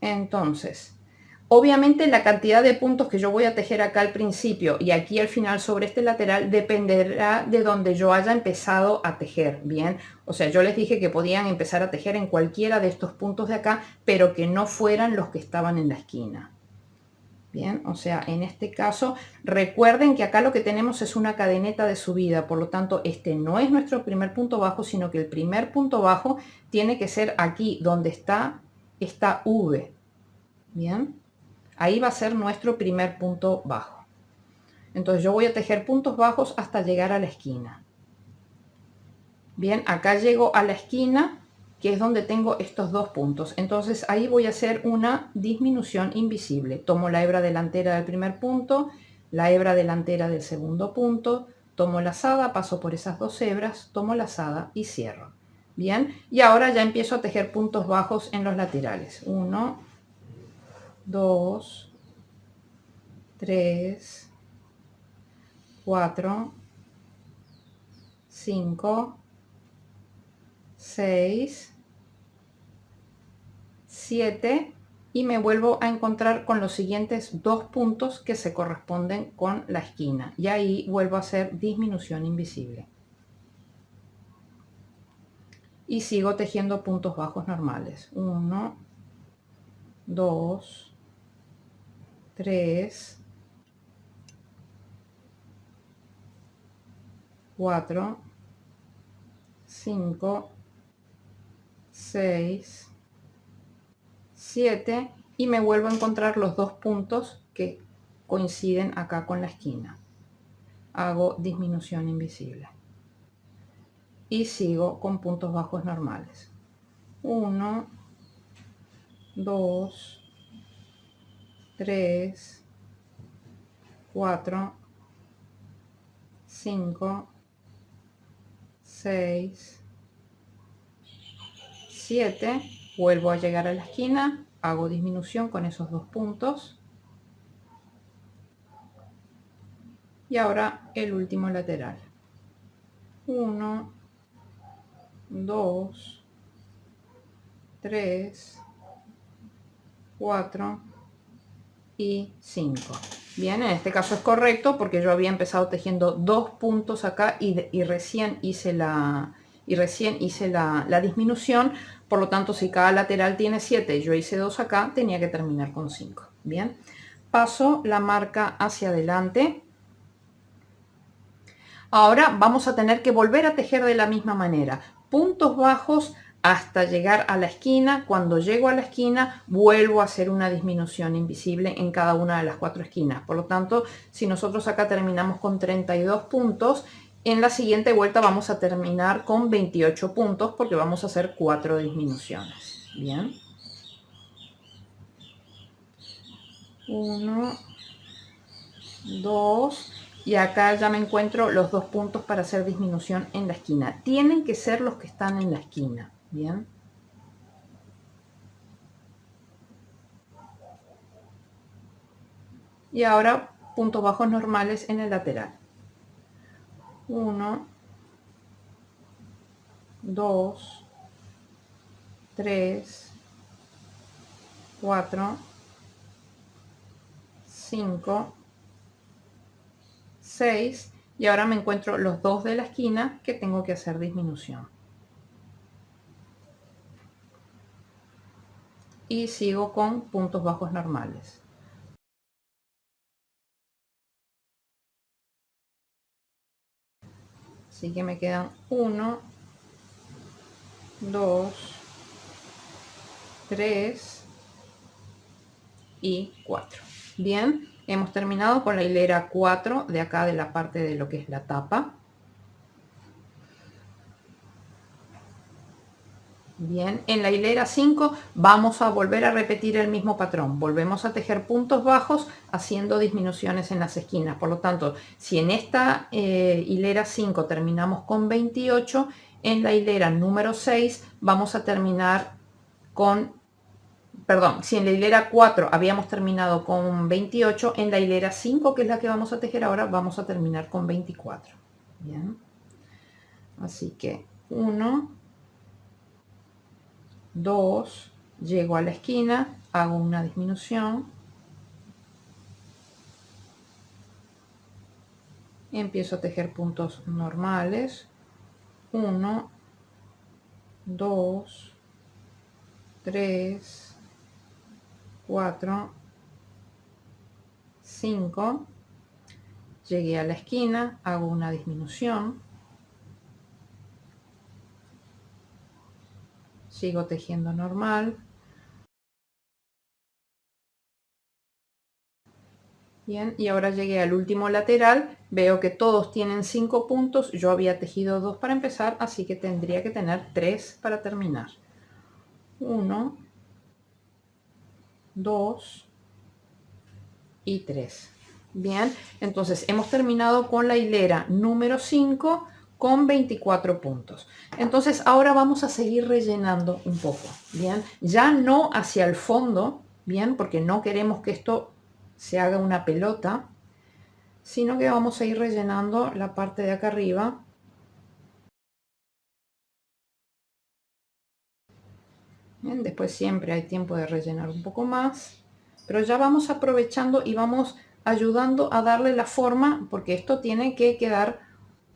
Entonces, obviamente la cantidad de puntos que yo voy a tejer acá al principio y aquí al final sobre este lateral dependerá de donde yo haya empezado a tejer, ¿bien? O sea, yo les dije que podían empezar a tejer en cualquiera de estos puntos de acá, pero que no fueran los que estaban en la esquina. Bien, o sea, en este caso, recuerden que acá lo que tenemos es una cadeneta de subida, por lo tanto, este no es nuestro primer punto bajo, sino que el primer punto bajo tiene que ser aquí, donde está esta V. Bien, ahí va a ser nuestro primer punto bajo. Entonces yo voy a tejer puntos bajos hasta llegar a la esquina. Bien, acá llego a la esquina que es donde tengo estos dos puntos. Entonces ahí voy a hacer una disminución invisible. Tomo la hebra delantera del primer punto, la hebra delantera del segundo punto, tomo lazada, paso por esas dos hebras, tomo lazada y cierro. Bien, y ahora ya empiezo a tejer puntos bajos en los laterales. 1, 2, 3, 4, 5, 6, 7 y me vuelvo a encontrar con los siguientes dos puntos que se corresponden con la esquina y ahí vuelvo a hacer disminución invisible y sigo tejiendo puntos bajos normales. 1, 2, 3, 4, 5, 6, 7 y me vuelvo a encontrar los dos puntos que coinciden acá con la esquina. Hago disminución invisible y sigo con puntos bajos normales. 1, 2, 3, 4, 5, 6, 7. Vuelvo a llegar a la esquina, hago disminución con esos dos puntos. Y ahora el último lateral. 1, 2, 3, 4 y 5. Bien, en este caso es correcto porque yo había empezado tejiendo dos puntos acá y recién hice la disminución. Por lo tanto, si cada lateral tiene 7 y yo hice 2 acá, tenía que terminar con 5. Bien, paso la marca hacia adelante. Ahora vamos a tener que volver a tejer de la misma manera. Puntos bajos hasta llegar a la esquina. Cuando llego a la esquina, vuelvo a hacer una disminución invisible en cada una de las 4 esquinas. Por lo tanto, si nosotros acá terminamos con 32 puntos, en la siguiente vuelta vamos a terminar con 28 puntos porque vamos a hacer 4 disminuciones. Bien. 1, 2 y acá ya me encuentro los dos puntos para hacer disminución en la esquina. Tienen que ser los que están en la esquina. Bien. Y ahora puntos bajos normales en el lateral. 1, 2, 3, 4, 5, 6 y ahora me encuentro los dos de la esquina que tengo que hacer disminución. Y sigo con puntos bajos normales. Así que me quedan 1, 2, 3 y 4. Bien, hemos terminado con la hilera 4 de acá de la parte de lo que es la tapa. Bien, en la hilera 5 vamos a volver a repetir el mismo patrón. Volvemos a tejer puntos bajos haciendo disminuciones en las esquinas. Por lo tanto, si en esta hilera 5 terminamos con 28, en la hilera número 6 vamos a terminar con, perdón, si en la hilera 4 habíamos terminado con 28, en la hilera 5, que es la que vamos a tejer ahora, vamos a terminar con 24. Bien, así que 1, 2, llego a la esquina, hago una disminución, empiezo a tejer puntos normales, 1, 2, 3, 4, 5, llegué a la esquina, hago una disminución, sigo tejiendo normal. Bien, y ahora llegué al último lateral, veo que todos tienen 5 puntos, yo había tejido 2 para empezar, así que tendría que tener 3 para terminar. 1, 2 y 3. Bien, entonces hemos terminado con la hilera número 5 con 24 puntos. Entonces ahora vamos a seguir rellenando un poco. Bien, ya no hacia el fondo, bien, porque no queremos que esto se haga una pelota, sino que vamos a ir rellenando la parte de acá arriba. Bien, después siempre hay tiempo de rellenar un poco más, pero ya vamos aprovechando y vamos ayudando a darle la forma, porque esto tiene que quedar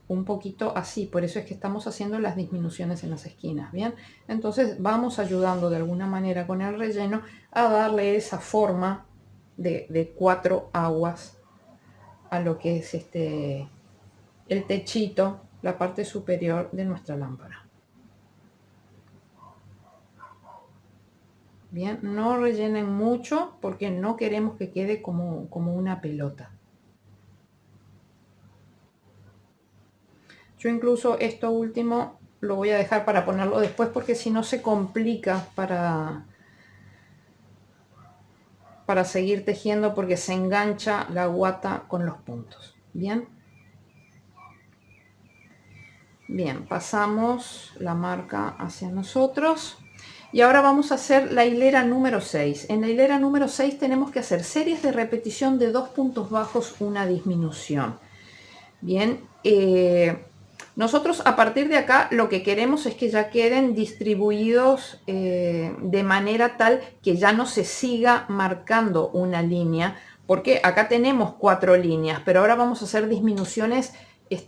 un poquito así, por eso es que estamos haciendo las disminuciones en las esquinas. Bien, entonces vamos ayudando de alguna manera con el relleno a darle esa forma de 4 aguas a lo que es el techito, la parte superior de nuestra lámpara. Bien, no rellenen mucho porque no queremos que quede como una pelota. Yo incluso esto último lo voy a dejar para ponerlo después porque si no se complica para seguir tejiendo porque se engancha la guata con los puntos. Bien. Bien, pasamos la marca hacia nosotros. Y ahora vamos a hacer la hilera número 6. En la hilera número 6 tenemos que hacer series de repetición de 2 puntos bajos, una disminución. Bien, nosotros a partir de acá lo que queremos es que ya queden distribuidos de manera tal que ya no se siga marcando una línea, porque acá tenemos 4 líneas, pero ahora vamos a hacer disminuciones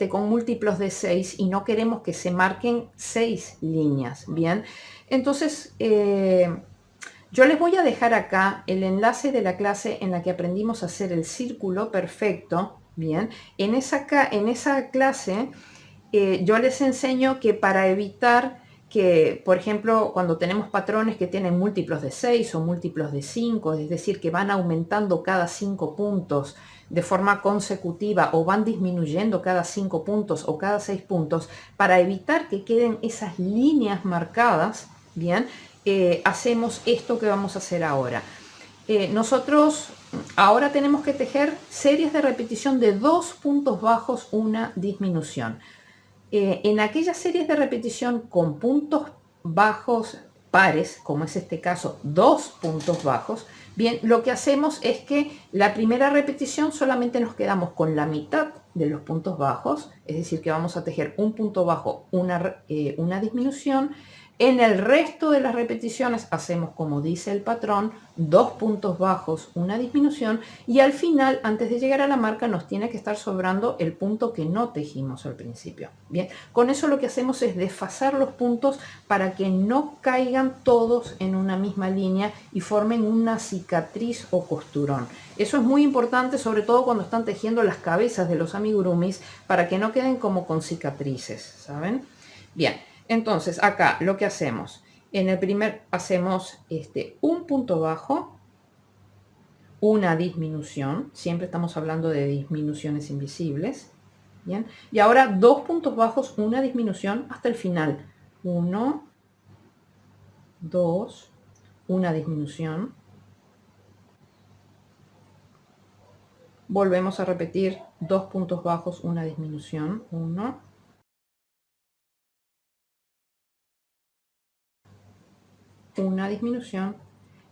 con múltiplos de 6 y no queremos que se marquen 6 líneas. Bien, entonces yo les voy a dejar acá el enlace de la clase en la que aprendimos a hacer el círculo perfecto. Bien, en esa clase yo les enseño que para evitar que, por ejemplo, cuando tenemos patrones que tienen múltiplos de 6 o múltiplos de 5, es decir, que van aumentando cada 5 puntos de forma consecutiva o van disminuyendo cada 5 puntos o cada 6 puntos, para evitar que queden esas líneas marcadas, bien, hacemos esto que vamos a hacer ahora. Nosotros ahora tenemos que tejer series de repetición de 2 puntos bajos, una disminución. En aquellas series de repetición con puntos bajos pares, como es este caso, 2 puntos bajos, bien, lo que hacemos es que la primera repetición solamente nos quedamos con la mitad de los puntos bajos, es decir, que vamos a tejer un punto bajo, una disminución. En el resto de las repeticiones hacemos como dice el patrón, 2 puntos bajos, una disminución, y al final, antes de llegar a la marca, nos tiene que estar sobrando el punto que no tejimos al principio. Bien, con eso lo que hacemos es desfasar los puntos para que no caigan todos en una misma línea y formen una cicatriz o costurón. Eso es muy importante, sobre todo cuando están tejiendo las cabezas de los amigurumis, para que no queden como con cicatrices, ¿saben? Bien. Entonces acá lo que hacemos, en el primer hacemos un punto bajo, una disminución, siempre estamos hablando de disminuciones invisibles, ¿bien? Y ahora 2 puntos bajos, una disminución hasta el final, 1, 2, una disminución, volvemos a repetir 2 puntos bajos, una disminución, 1, una disminución,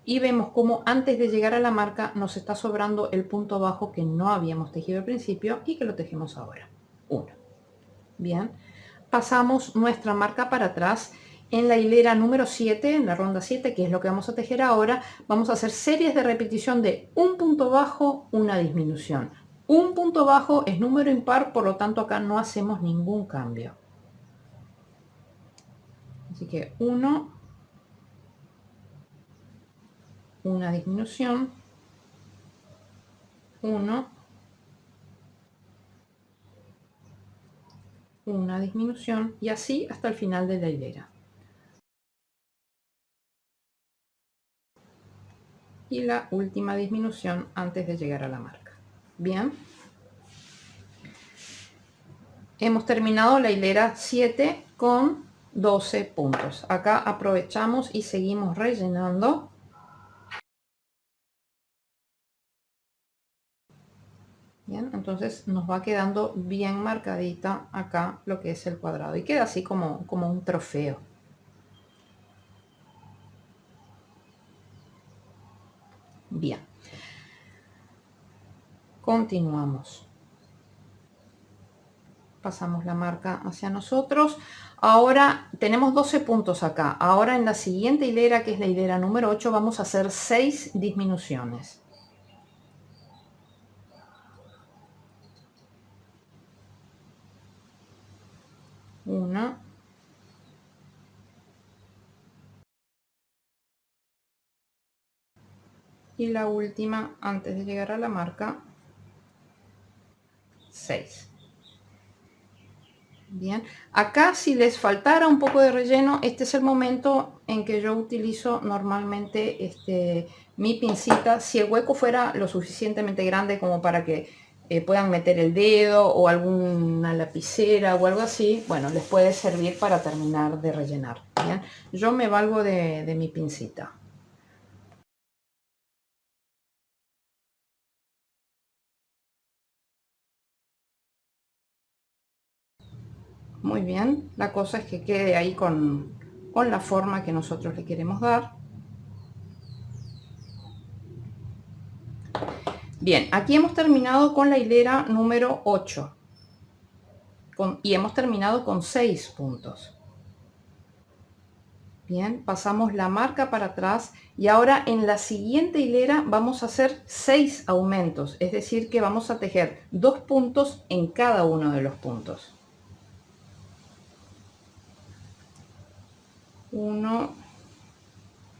y vemos como antes de llegar a la marca nos está sobrando el punto bajo que no habíamos tejido al principio y que lo tejemos ahora. 1. Bien, pasamos nuestra marca para atrás. En la hilera número 7, en la ronda 7, que es lo que vamos a tejer ahora, vamos a hacer series de repetición de un punto bajo, una disminución. Un punto bajo es número impar, por lo tanto acá no hacemos ningún cambio. Así que 1, una disminución, 1, una disminución, y así hasta el final de la hilera. Y la última disminución antes de llegar a la marca. Bien, hemos terminado la hilera 7 con 12 puntos. Acá aprovechamos y seguimos rellenando. Bien, entonces nos va quedando bien marcadita acá lo que es el cuadrado y queda así como un trofeo. Bien, continuamos. Pasamos la marca hacia nosotros. Ahora tenemos 12 puntos acá. Ahora en la siguiente hilera, que es la hilera número 8, vamos a hacer 6 disminuciones. Una. Y la última, antes de llegar a la marca, 6. Bien, acá si les faltara un poco de relleno, este es el momento en que yo utilizo normalmente mi pincita. Si el hueco fuera lo suficientemente grande como para que puedan meter el dedo o alguna lapicera o algo así, bueno, les puede servir para terminar de rellenar. Bien, yo me valgo de mi pincita. Muy bien, la cosa es que quede ahí con la forma que nosotros le queremos dar. Bien, aquí hemos terminado con la hilera número 8 y hemos terminado con 6 puntos. Bien, pasamos la marca para atrás y ahora en la siguiente hilera vamos a hacer 6 aumentos, es decir que vamos a tejer 2 puntos en cada uno de los puntos. 1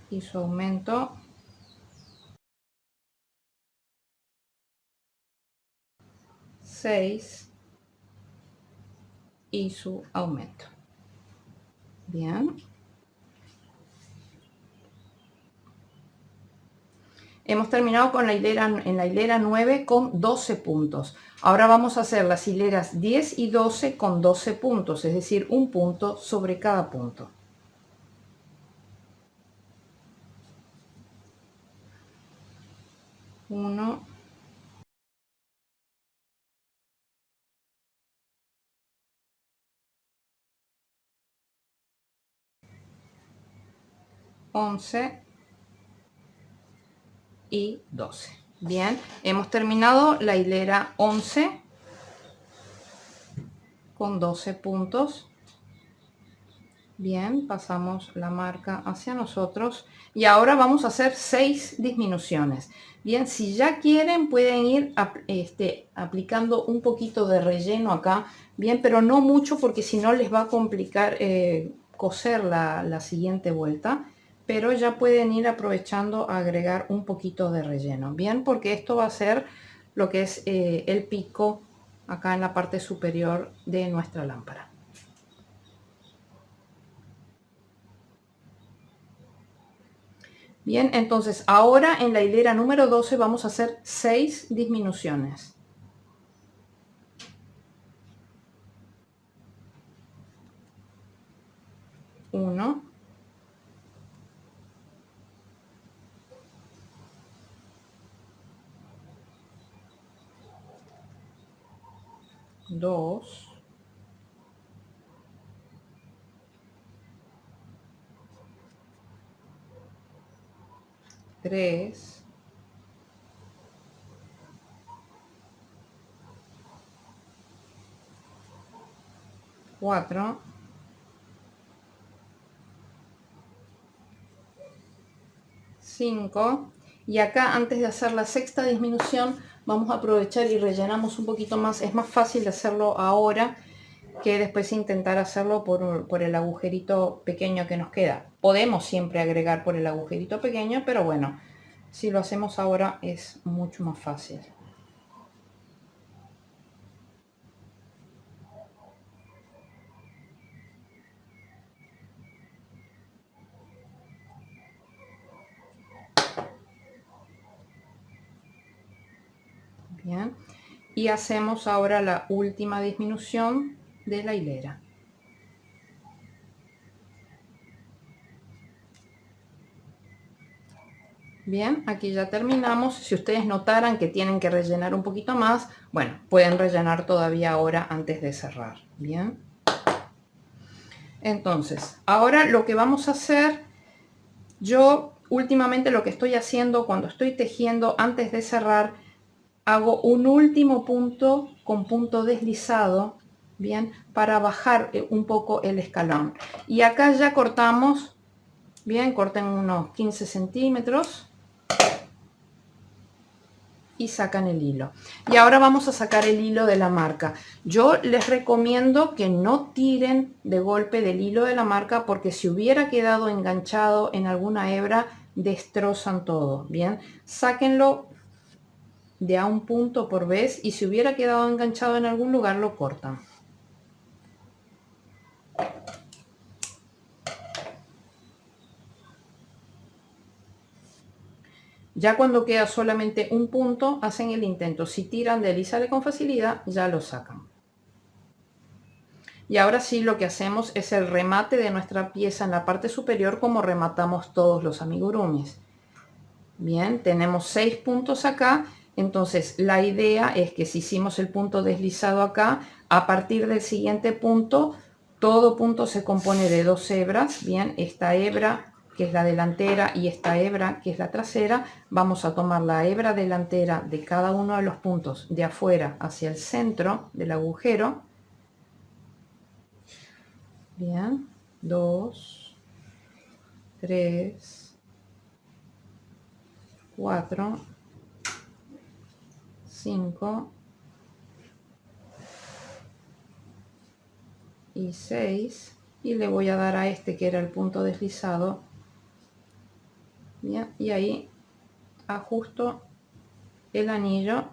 y su aumento, 6 y su aumento. Bien. Hemos terminado con la hilera, en la hilera 9 con 12 puntos. Ahora vamos a hacer las hileras 10 y 12 con 12 puntos, es decir, un punto sobre cada punto. 1, 11 y 12. Bien, hemos terminado la hilera 11 con 12 puntos. Bien, pasamos la marca hacia nosotros y ahora vamos a hacer 6 disminuciones. Bien, si ya quieren pueden ir aplicando un poquito de relleno acá, bien, pero no mucho porque si no les va a complicar coser la siguiente vuelta, pero ya pueden ir aprovechando a agregar un poquito de relleno, bien, porque esto va a ser lo que es el pico acá en la parte superior de nuestra lámpara. Bien, entonces ahora en la hilera número 12 vamos a hacer 6 disminuciones. 1, 2, 3, 4, 5 y acá antes de hacer la sexta disminución vamos a aprovechar y rellenamos un poquito más. Es más fácil hacerlo ahora que después intentar hacerlo por el agujerito pequeño que nos queda. Podemos siempre agregar por el agujerito pequeño, pero bueno, si lo hacemos ahora es mucho más fácil. Bien, y hacemos ahora la última disminución de la hilera. Bien, aquí ya terminamos. Si ustedes notaran que tienen que rellenar un poquito más, bueno, pueden rellenar todavía ahora antes de cerrar. Bien. Entonces, ahora lo que vamos a hacer, yo últimamente lo que estoy haciendo cuando estoy tejiendo antes de cerrar, hago un último punto con punto deslizado, bien, para bajar un poco el escalón. Y acá ya cortamos, bien, corten unos 15 centímetros. Y sacan el hilo. Y ahora vamos a sacar el hilo de la marca. Yo les recomiendo que no tiren de golpe del hilo de la marca, porque si hubiera quedado enganchado en alguna hebra, destrozan todo. Bien, sáquenlo de a un punto por vez, y si hubiera quedado enganchado en algún lugar, lo cortan. Ya cuando queda solamente un punto, hacen el intento. Si tiran de él y sale con facilidad, ya lo sacan. Y ahora sí, lo que hacemos es el remate de nuestra pieza en la parte superior, como rematamos todos los amigurumis. Bien, tenemos 6 puntos acá. Entonces la idea es que si hicimos el punto deslizado acá, a partir del siguiente punto, todo punto se compone de 2 hebras. Bien, esta hebra, que es la delantera, y esta hebra, que es la trasera. Vamos a tomar la hebra delantera de cada uno de los puntos de afuera hacia el centro del agujero. Bien, 2, 3, 4, 5 y 6, y le voy a dar a este que era el punto deslizado. Bien, y ahí ajusto el anillo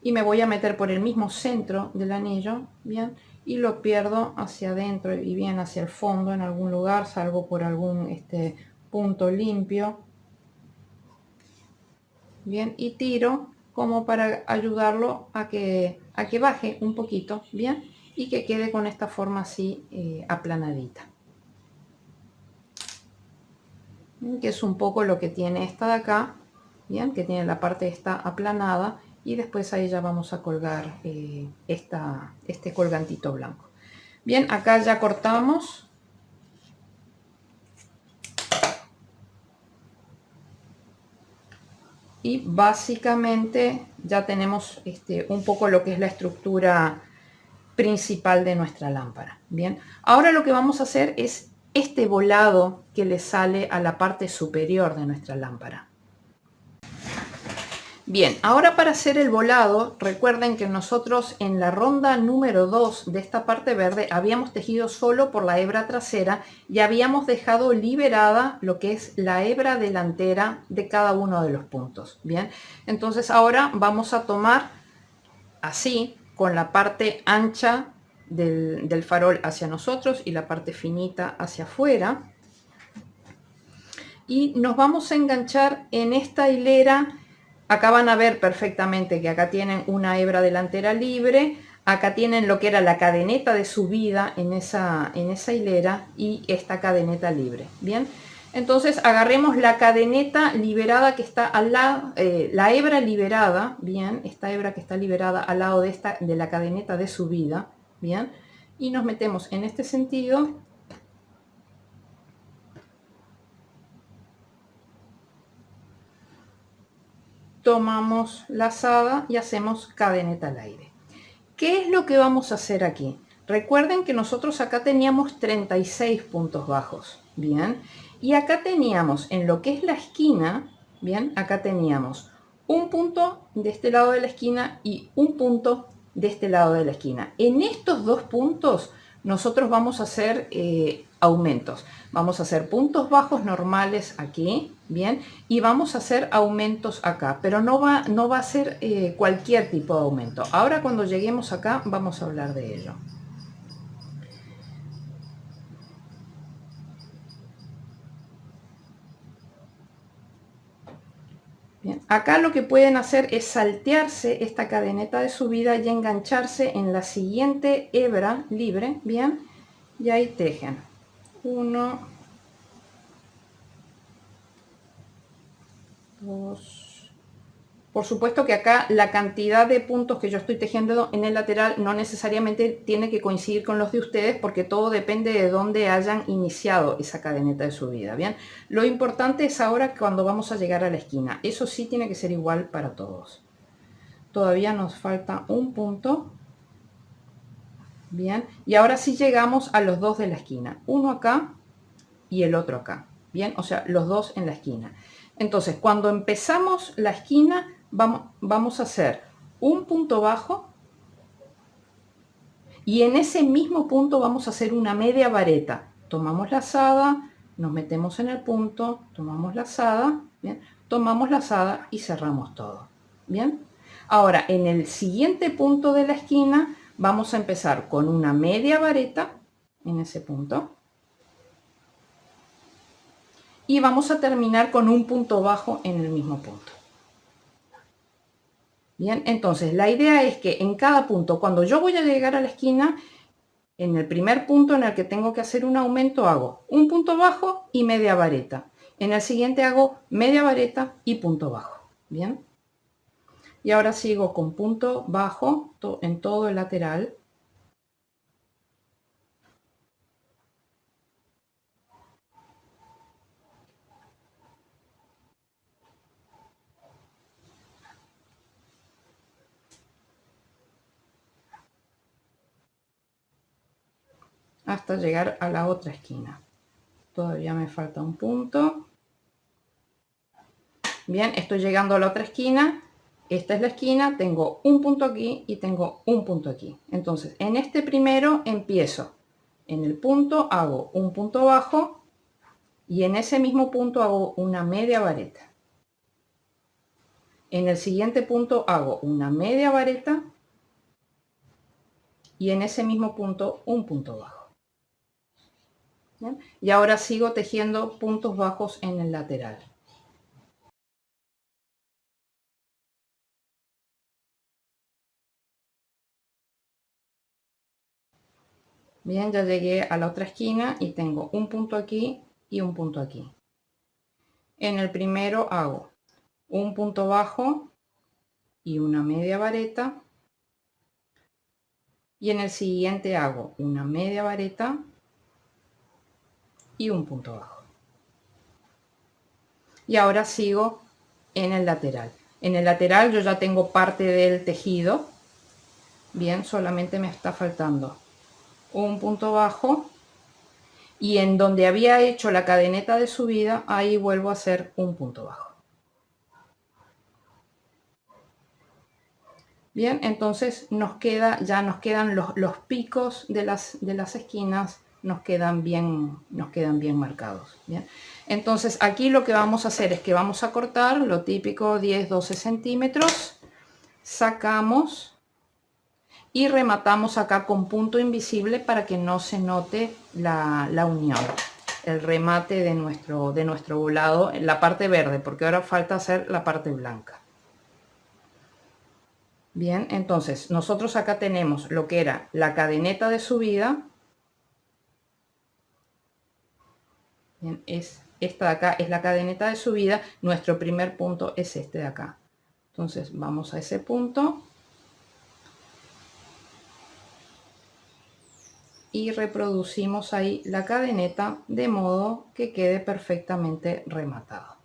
y me voy a meter por el mismo centro del anillo, bien, y lo pierdo hacia adentro y bien hacia el fondo en algún lugar, salvo por algún punto limpio. Bien, y tiro como para ayudarlo a que baje un poquito, bien, y que quede con esta forma así aplanadita, que es un poco lo que tiene esta de acá, bien, que tiene la parte esta aplanada, y después ahí ya vamos a colgar este colgantito blanco. Bien, acá ya cortamos. Y básicamente ya tenemos un poco lo que es la estructura principal de nuestra lámpara. Bien, ahora lo que vamos a hacer es este volado que le sale a la parte superior de nuestra lámpara. Bien, ahora para hacer el volado, recuerden que nosotros en la ronda número 2 de esta parte verde habíamos tejido solo por la hebra trasera y habíamos dejado liberada lo que es la hebra delantera de cada uno de los puntos. Bien, entonces ahora vamos a tomar así, con la parte ancha del farol hacia nosotros y la parte finita hacia afuera, y nos vamos a enganchar en esta hilera. Acá van a ver perfectamente que acá tienen una hebra delantera libre, acá tienen lo que era la cadeneta de subida en esa hilera, y esta cadeneta libre. Bien, entonces agarremos la cadeneta liberada que está al lado, la hebra liberada, bien, esta hebra que está liberada al lado de la cadeneta de subida, bien, y nos metemos en este sentido. Tomamos lazada y hacemos cadeneta al aire. ¿Qué es lo que vamos a hacer aquí? Recuerden que nosotros acá teníamos 36 puntos bajos, bien, y acá teníamos en lo que es la esquina, bien, acá teníamos un punto de este lado de la esquina y un punto de este lado de la esquina. En estos dos puntos nosotros vamos a hacer aumentos. Vamos a hacer puntos bajos normales aquí, bien, y vamos a hacer aumentos acá, pero no va a ser cualquier tipo de aumento. Ahora cuando lleguemos acá vamos a hablar de ello. Bien, acá lo que pueden hacer es saltearse esta cadeneta de subida y engancharse en la siguiente hebra libre, bien, y ahí tejen 1, 2. Por supuesto que acá la cantidad de puntos que yo estoy tejiendo en el lateral no necesariamente tiene que coincidir con los de ustedes, porque todo depende de dónde hayan iniciado esa cadeneta de subida. Bien, lo importante es ahora cuando vamos a llegar a la esquina. Eso sí tiene que ser igual para todos. Todavía nos falta un punto. Bien, y ahora sí llegamos a los dos de la esquina. Uno acá y el otro acá. Bien, o sea, los dos en la esquina. Entonces, cuando empezamos la esquina, vamos a hacer un punto bajo y en ese mismo punto vamos a hacer una media vareta. Tomamos lazada, nos metemos en el punto, tomamos lazada, bien, tomamos lazada y cerramos todo. Bien, ahora en el siguiente punto de la esquina vamos a empezar con una media vareta en ese punto. Y vamos a terminar con un punto bajo en el mismo punto. Bien, entonces la idea es que en cada punto, cuando yo voy a llegar a la esquina, en el primer punto en el que tengo que hacer un aumento, hago un punto bajo y media vareta. En el siguiente hago media vareta y punto bajo. Bien. Y ahora sigo con punto bajo en todo el lateral. Hasta llegar a la otra esquina. Todavía me falta un punto. Bien, estoy llegando a la otra esquina. Esta es la esquina, tengo un punto aquí y tengo un punto aquí. Entonces, en este primero empiezo. En el punto hago un punto bajo y en ese mismo punto hago una media vareta. En el siguiente punto hago una media vareta y en ese mismo punto un punto bajo. ¿Bien? Y ahora sigo tejiendo puntos bajos en el lateral. Bien, ya llegué a la otra esquina y tengo un punto aquí y un punto aquí. En el primero hago un punto bajo y una media vareta. Y en el siguiente hago una media vareta y un punto bajo. Y ahora sigo en el lateral. En el lateral yo ya tengo parte del tejido. Bien, solamente me está faltando un punto bajo. Y en donde había hecho la cadeneta de subida, ahí vuelvo a hacer un punto bajo. Bien, entonces ya nos quedan los picos de las esquinas, nos quedan bien marcados. Bien. Entonces aquí lo que vamos a hacer es que vamos a cortar lo típico 10-12 centímetros, sacamos y rematamos acá con punto invisible para que no se note la unión, el remate de nuestro volado en la parte verde, porque ahora falta hacer la parte blanca. Bien, entonces nosotros acá tenemos lo que era la cadeneta de subida. Bien, esta de acá es la cadeneta de subida. Nuestro primer punto es este de acá. Entonces vamos a ese punto. Y reproducimos ahí la cadeneta de modo que quede perfectamente rematado.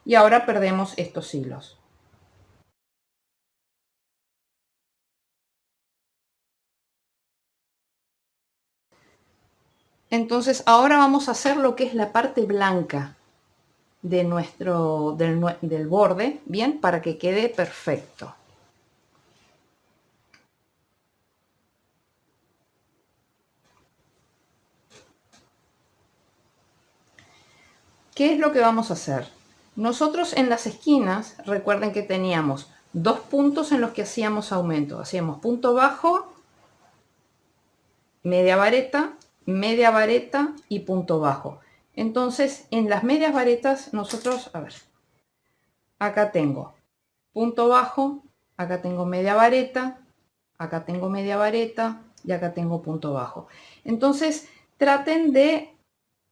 Y ahora perdemos estos hilos. Entonces ahora vamos a hacer lo que es la parte blanca de del borde, bien, para que quede perfecto. ¿Qué es lo que vamos a hacer? Nosotros en las esquinas, recuerden que teníamos dos puntos en los que hacíamos aumento. Hacíamos punto bajo, media vareta y punto bajo. Entonces, en las medias varetas, nosotros, a ver, acá tengo punto bajo, acá tengo media vareta, acá tengo media vareta y acá tengo punto bajo. Entonces, traten de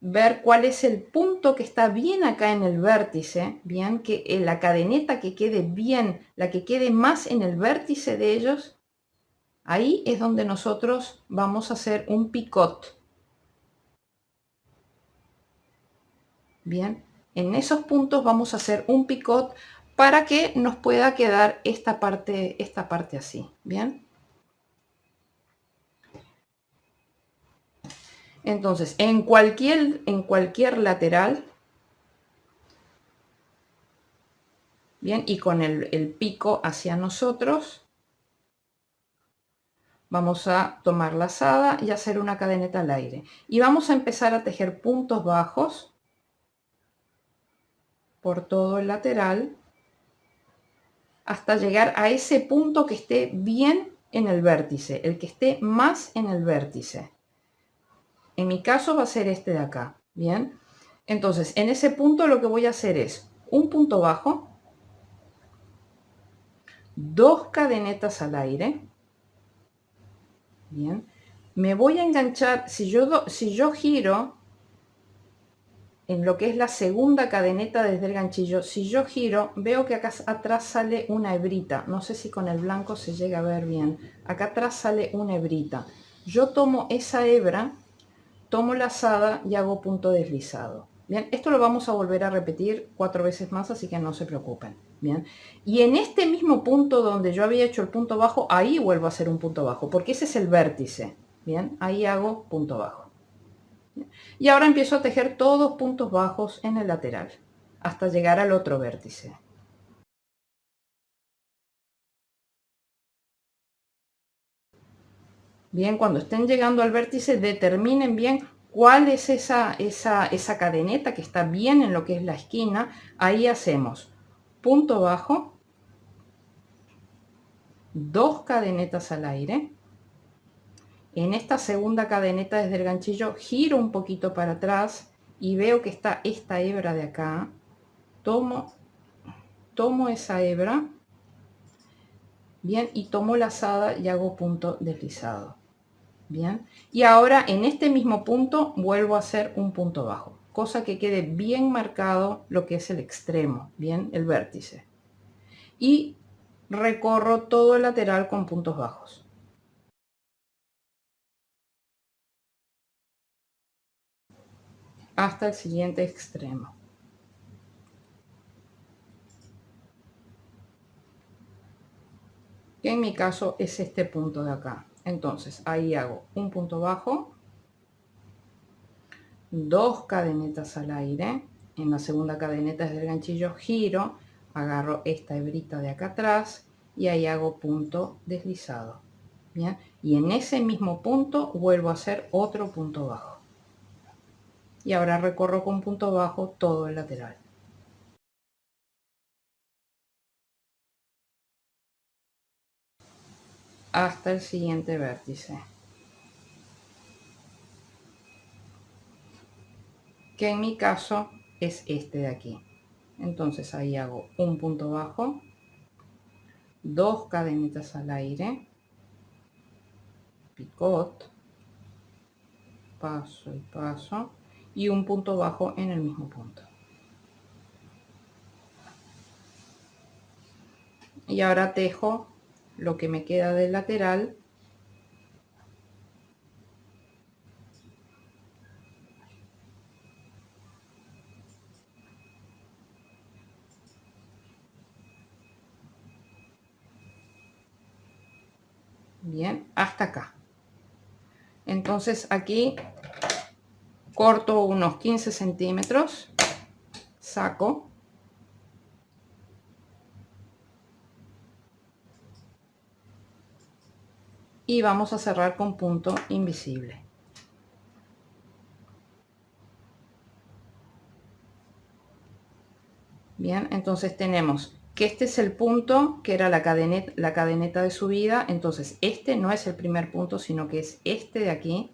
ver cuál es el punto que está bien acá en el vértice, bien, que la cadeneta que quede bien, la que quede más en el vértice de ellos, ahí es donde nosotros vamos a hacer un picot. Bien, en esos puntos vamos a hacer un picot para que nos pueda quedar esta parte así, bien. Entonces, en cualquier lateral, bien, y con el pico hacia nosotros, vamos a tomar la lazada y hacer una cadeneta al aire. Y vamos a empezar a tejer puntos bajos por todo el lateral hasta llegar a ese punto que esté bien en el vértice, el que esté más en el vértice. En mi caso va a ser este de acá, bien. Entonces, en ese punto lo que voy a hacer es un punto bajo, 2 cadenetas al aire, bien. Me voy a enganchar, si yo giro en lo que es la segunda cadeneta desde el ganchillo, si yo giro, veo que acá atrás sale una hebrita. No sé si con el blanco se llega a ver bien. Acá atrás sale una hebrita. Yo tomo esa hebra, tomo la lazada y hago punto deslizado. Bien, esto lo vamos a volver a repetir 4 veces más, así que no se preocupen. Bien, y en este mismo punto donde yo había hecho el punto bajo, ahí vuelvo a hacer un punto bajo, porque ese es el vértice. Bien, ahí hago punto bajo. Y ahora empiezo a tejer todos puntos bajos en el lateral hasta llegar al otro vértice. Bien, cuando estén llegando al vértice, determinen bien cuál es esa cadeneta que está bien en lo que es la esquina. Ahí hacemos punto bajo, 2 cadenetas al aire. En esta segunda cadeneta desde el ganchillo giro un poquito para atrás y veo que está esta hebra de acá. Tomo esa hebra, bien, y tomo lazada y hago punto deslizado. Bien, y ahora en este mismo punto vuelvo a hacer un punto bajo, cosa que quede bien marcado lo que es el extremo, bien, el vértice. Y recorro todo el lateral con puntos bajos. Hasta el siguiente extremo. Que en mi caso es este punto de acá. Entonces ahí hago un punto bajo, 2 cadenetas al aire. En la segunda cadeneta desde el ganchillo giro, agarro esta hebrita de acá atrás y ahí hago punto deslizado. Bien, y en ese mismo punto vuelvo a hacer otro punto bajo. Y ahora recorro con punto bajo todo el lateral. Hasta el siguiente vértice. Que en mi caso es este de aquí. Entonces ahí hago un punto bajo, 2 cadenitas al aire, picot, paso y paso, y un punto bajo en el mismo punto. Y ahora tejo lo que me queda del lateral. Bien, hasta acá. Entonces aquí corto unos 15 centímetros, saco y vamos a cerrar con punto invisible. Bien, entonces tenemos que este es el punto que era la cadeneta de subida. Entonces este no es el primer punto, sino que es este de aquí.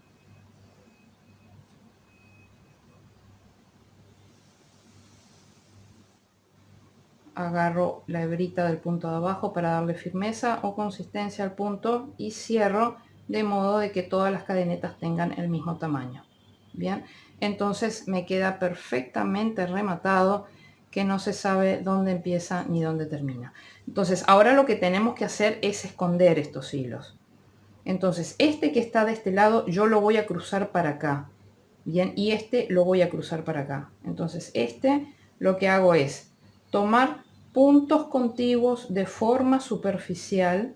Agarro la hebrita del punto de abajo para darle firmeza o consistencia al punto y cierro de modo de que todas las cadenetas tengan el mismo tamaño. Bien, Entonces me queda perfectamente rematado, que no se sabe dónde empieza ni dónde termina. Entonces ahora lo que tenemos que hacer es esconder estos hilos. Entonces este que está de este lado yo lo voy a cruzar para acá. Bien, y este lo voy a cruzar para acá. Entonces este lo que hago es tomar puntos contiguos de forma superficial.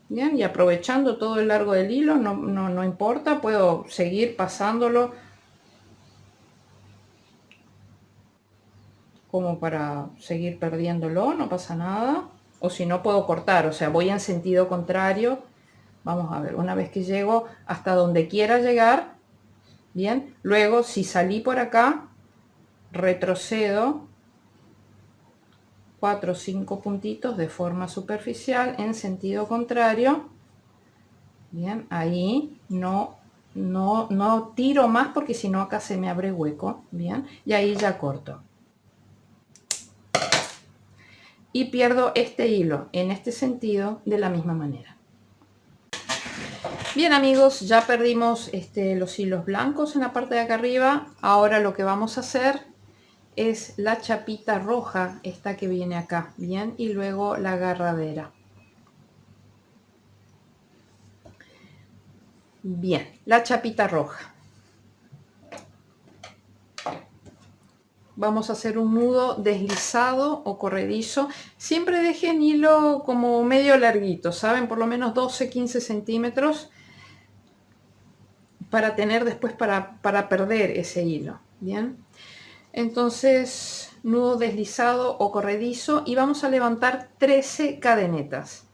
Bien, y aprovechando todo el largo del hilo, no importa, puedo seguir pasándolo como para seguir perdiéndolo, no pasa nada. O si no, puedo cortar, o sea, voy en sentido contrario. Vamos a ver, una vez que llego hasta donde quiera llegar, bien, luego si salí por acá, retrocedo 4 o 5 puntitos de forma superficial en sentido contrario. Bien, ahí no tiro más porque si no acá se me abre hueco. Bien, y ahí ya corto. Y pierdo este hilo en este sentido de la misma manera. Bien amigos, ya perdimos los hilos blancos en la parte de acá arriba. Ahora lo que vamos a hacer es la chapita roja, esta que viene acá, bien, y luego la agarradera. Bien, la chapita roja. Vamos a hacer un nudo deslizado o corredizo. Siempre dejen hilo como medio larguito, ¿saben? Por lo menos 12-15 centímetros para tener después para perder ese hilo. Bien. Entonces, nudo deslizado o corredizo y vamos a levantar 13 cadenetas.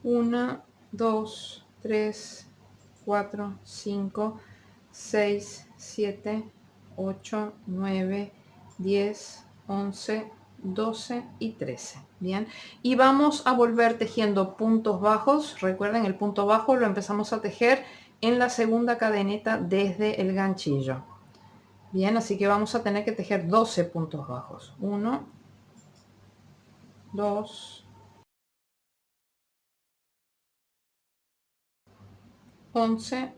1, 2, 3, 4, 5, 6, 7, 8, 9, 10, 11, 12 y 13. Bien, y vamos a volver tejiendo puntos bajos. Recuerden, el punto bajo lo empezamos a tejer en la segunda cadeneta desde el ganchillo. Bien, así que vamos a tener que tejer 12 puntos bajos. 1, 2, 11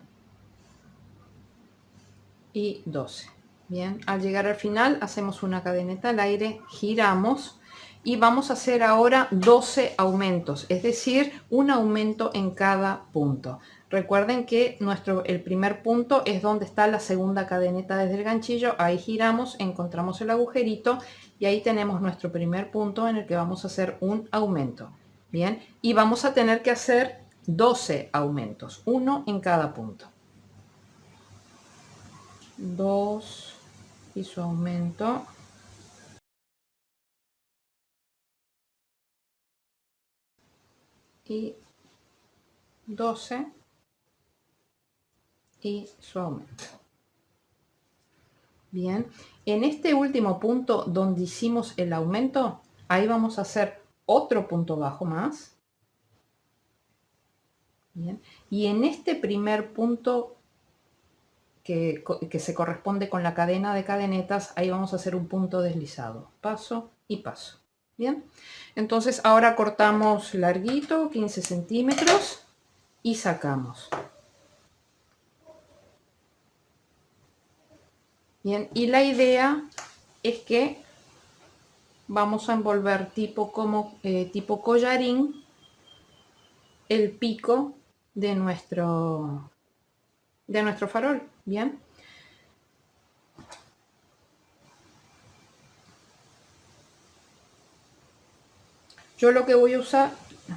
y 12. Bien, al llegar al final hacemos una cadeneta al aire, giramos y vamos a hacer ahora 12 aumentos, es decir, un aumento en cada punto. Recuerden que el primer punto es donde está la segunda cadeneta desde el ganchillo, ahí giramos, encontramos el agujerito y ahí tenemos nuestro primer punto en el que vamos a hacer un aumento. Bien, y vamos a tener que hacer 12 aumentos, uno en cada punto. 2 y su aumento, y 12 y su aumento. Bien, en este último punto donde hicimos el aumento, ahí vamos a hacer otro punto bajo más. Bien, y en este primer punto que se corresponde con la cadena de cadenetas, ahí vamos a hacer un punto deslizado, paso y paso. Bien, entonces ahora cortamos larguito, 15 centímetros, y sacamos. Bien, y la idea es que vamos a envolver tipo collarín el pico de nuestro farol. Bien, yo lo que voy a usar,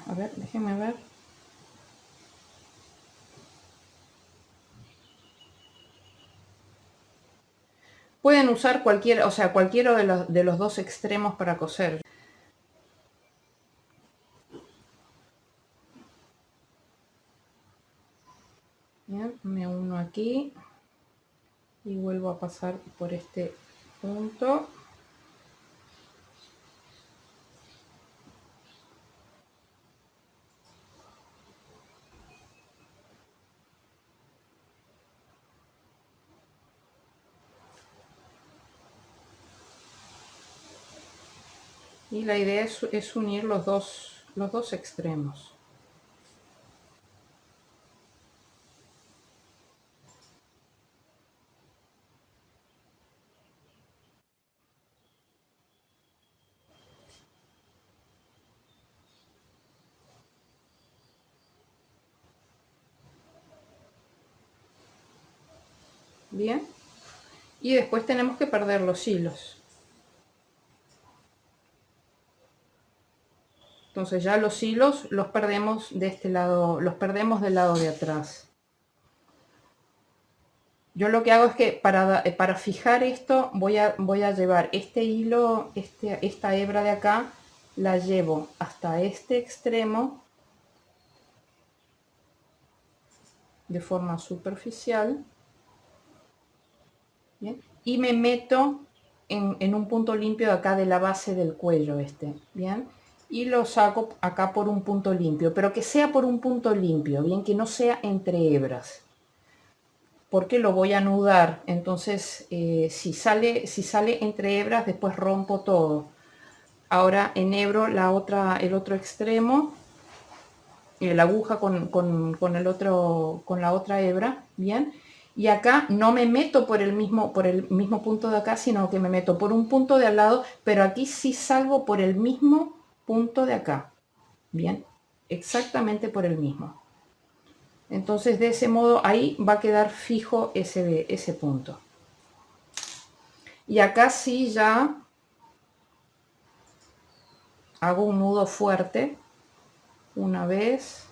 a ver, déjenme ver. Pueden usar cualquiera, o sea, cualquiera de los dos extremos para coser. Bien, me uno aquí y vuelvo a pasar por este punto. Y la idea es unir los dos extremos. Bien. Y después tenemos que perder los hilos. Entonces ya los hilos los perdemos de este lado, los perdemos del lado de atrás. Yo lo que hago es que para fijar esto voy a llevar este hilo, esta hebra de acá, la llevo hasta este extremo de forma superficial. ¿Bien? Y me meto en un punto limpio de acá de la base del cuello ¿bien? Y lo saco acá por un punto limpio, pero que sea por un punto limpio, bien, que no sea entre hebras, porque lo voy a anudar. Entonces si sale entre hebras, después rompo todo. Ahora enhebro el otro extremo, la aguja con la otra hebra, bien. Y acá no me meto por el mismo punto de acá, sino que me meto por un punto de al lado, pero aquí sí salgo por el mismo punto de acá, bien, exactamente por el mismo. Entonces de ese modo ahí va a quedar fijo ese punto. Y acá sí ya hago un nudo fuerte, una vez,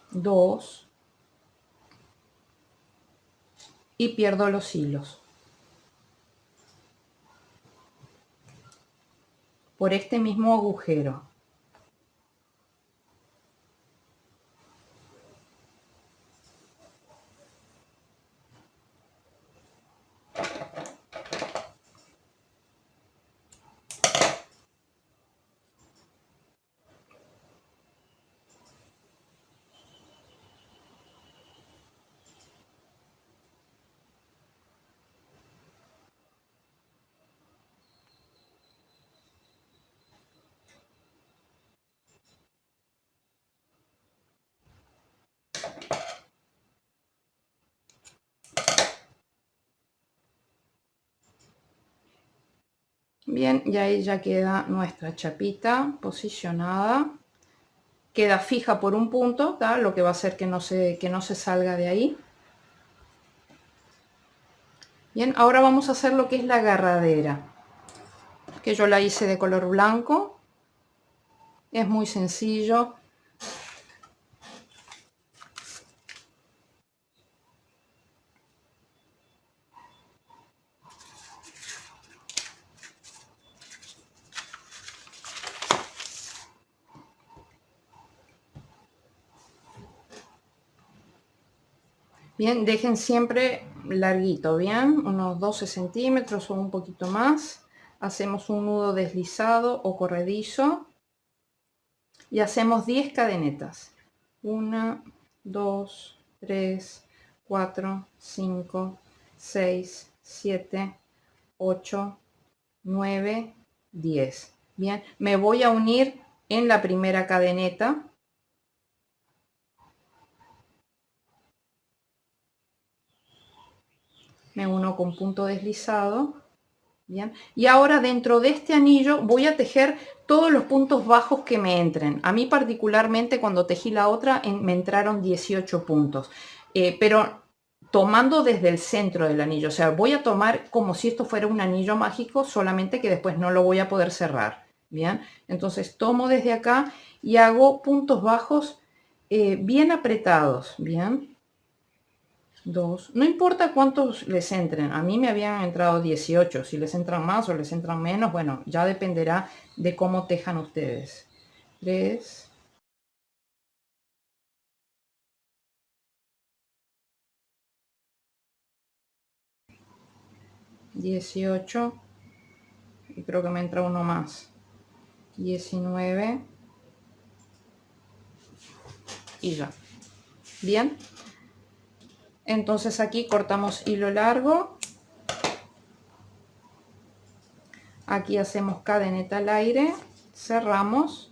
dos, y pierdo los hilos por este mismo agujero. Bien, y ahí ya queda nuestra chapita posicionada. Queda fija por un punto, ¿tá? Lo que va a hacer que no se salga de ahí. Bien, ahora vamos a hacer lo que es la agarradera, que yo la hice de color blanco. Es muy sencillo. Bien, dejen siempre larguito, bien, unos 12 centímetros o un poquito más. Hacemos un nudo deslizado o corredizo y hacemos 10 cadenetas. 1, 2, 3, 4, 5, 6, 7, 8, 9, 10. Bien, me voy a unir en la primera cadeneta. Me uno con punto deslizado. Bien, y ahora dentro de este anillo voy a tejer todos los puntos bajos que me entren. A mí particularmente cuando tejí la otra me entraron 18 puntos, pero tomando desde el centro del anillo, o sea, voy a tomar como si esto fuera un anillo mágico, solamente que después no lo voy a poder cerrar. Bien, entonces tomo desde acá y hago puntos bajos bien apretados, bien. 2, no importa cuántos les entren, a mí me habían entrado 18, si les entran más o les entran menos, bueno, ya dependerá de cómo tejan ustedes. 3, 18, y creo que me entra uno más, 19, y ya. Bien, entonces aquí cortamos hilo largo. Aquí hacemos cadeneta al aire, cerramos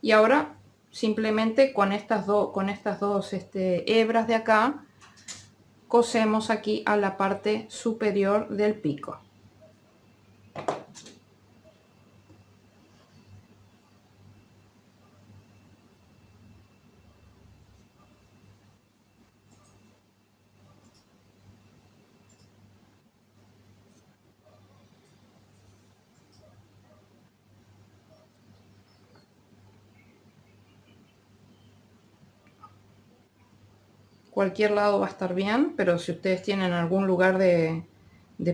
y ahora simplemente con estas dos hebras de acá cosemos aquí a la parte superior del pico. Cualquier lado va a estar bien, pero si ustedes tienen algún lugar de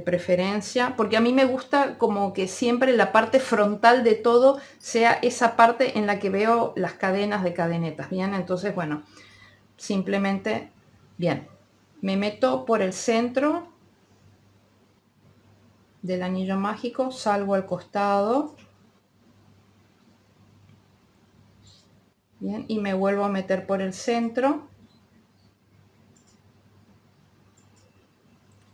preferencia, porque a mí me gusta como que siempre la parte frontal de todo sea esa parte en la que veo las cadenas de cadenetas, bien, entonces bueno, simplemente, bien, me meto por el centro del anillo mágico, salgo al costado, bien, y me vuelvo a meter por el centro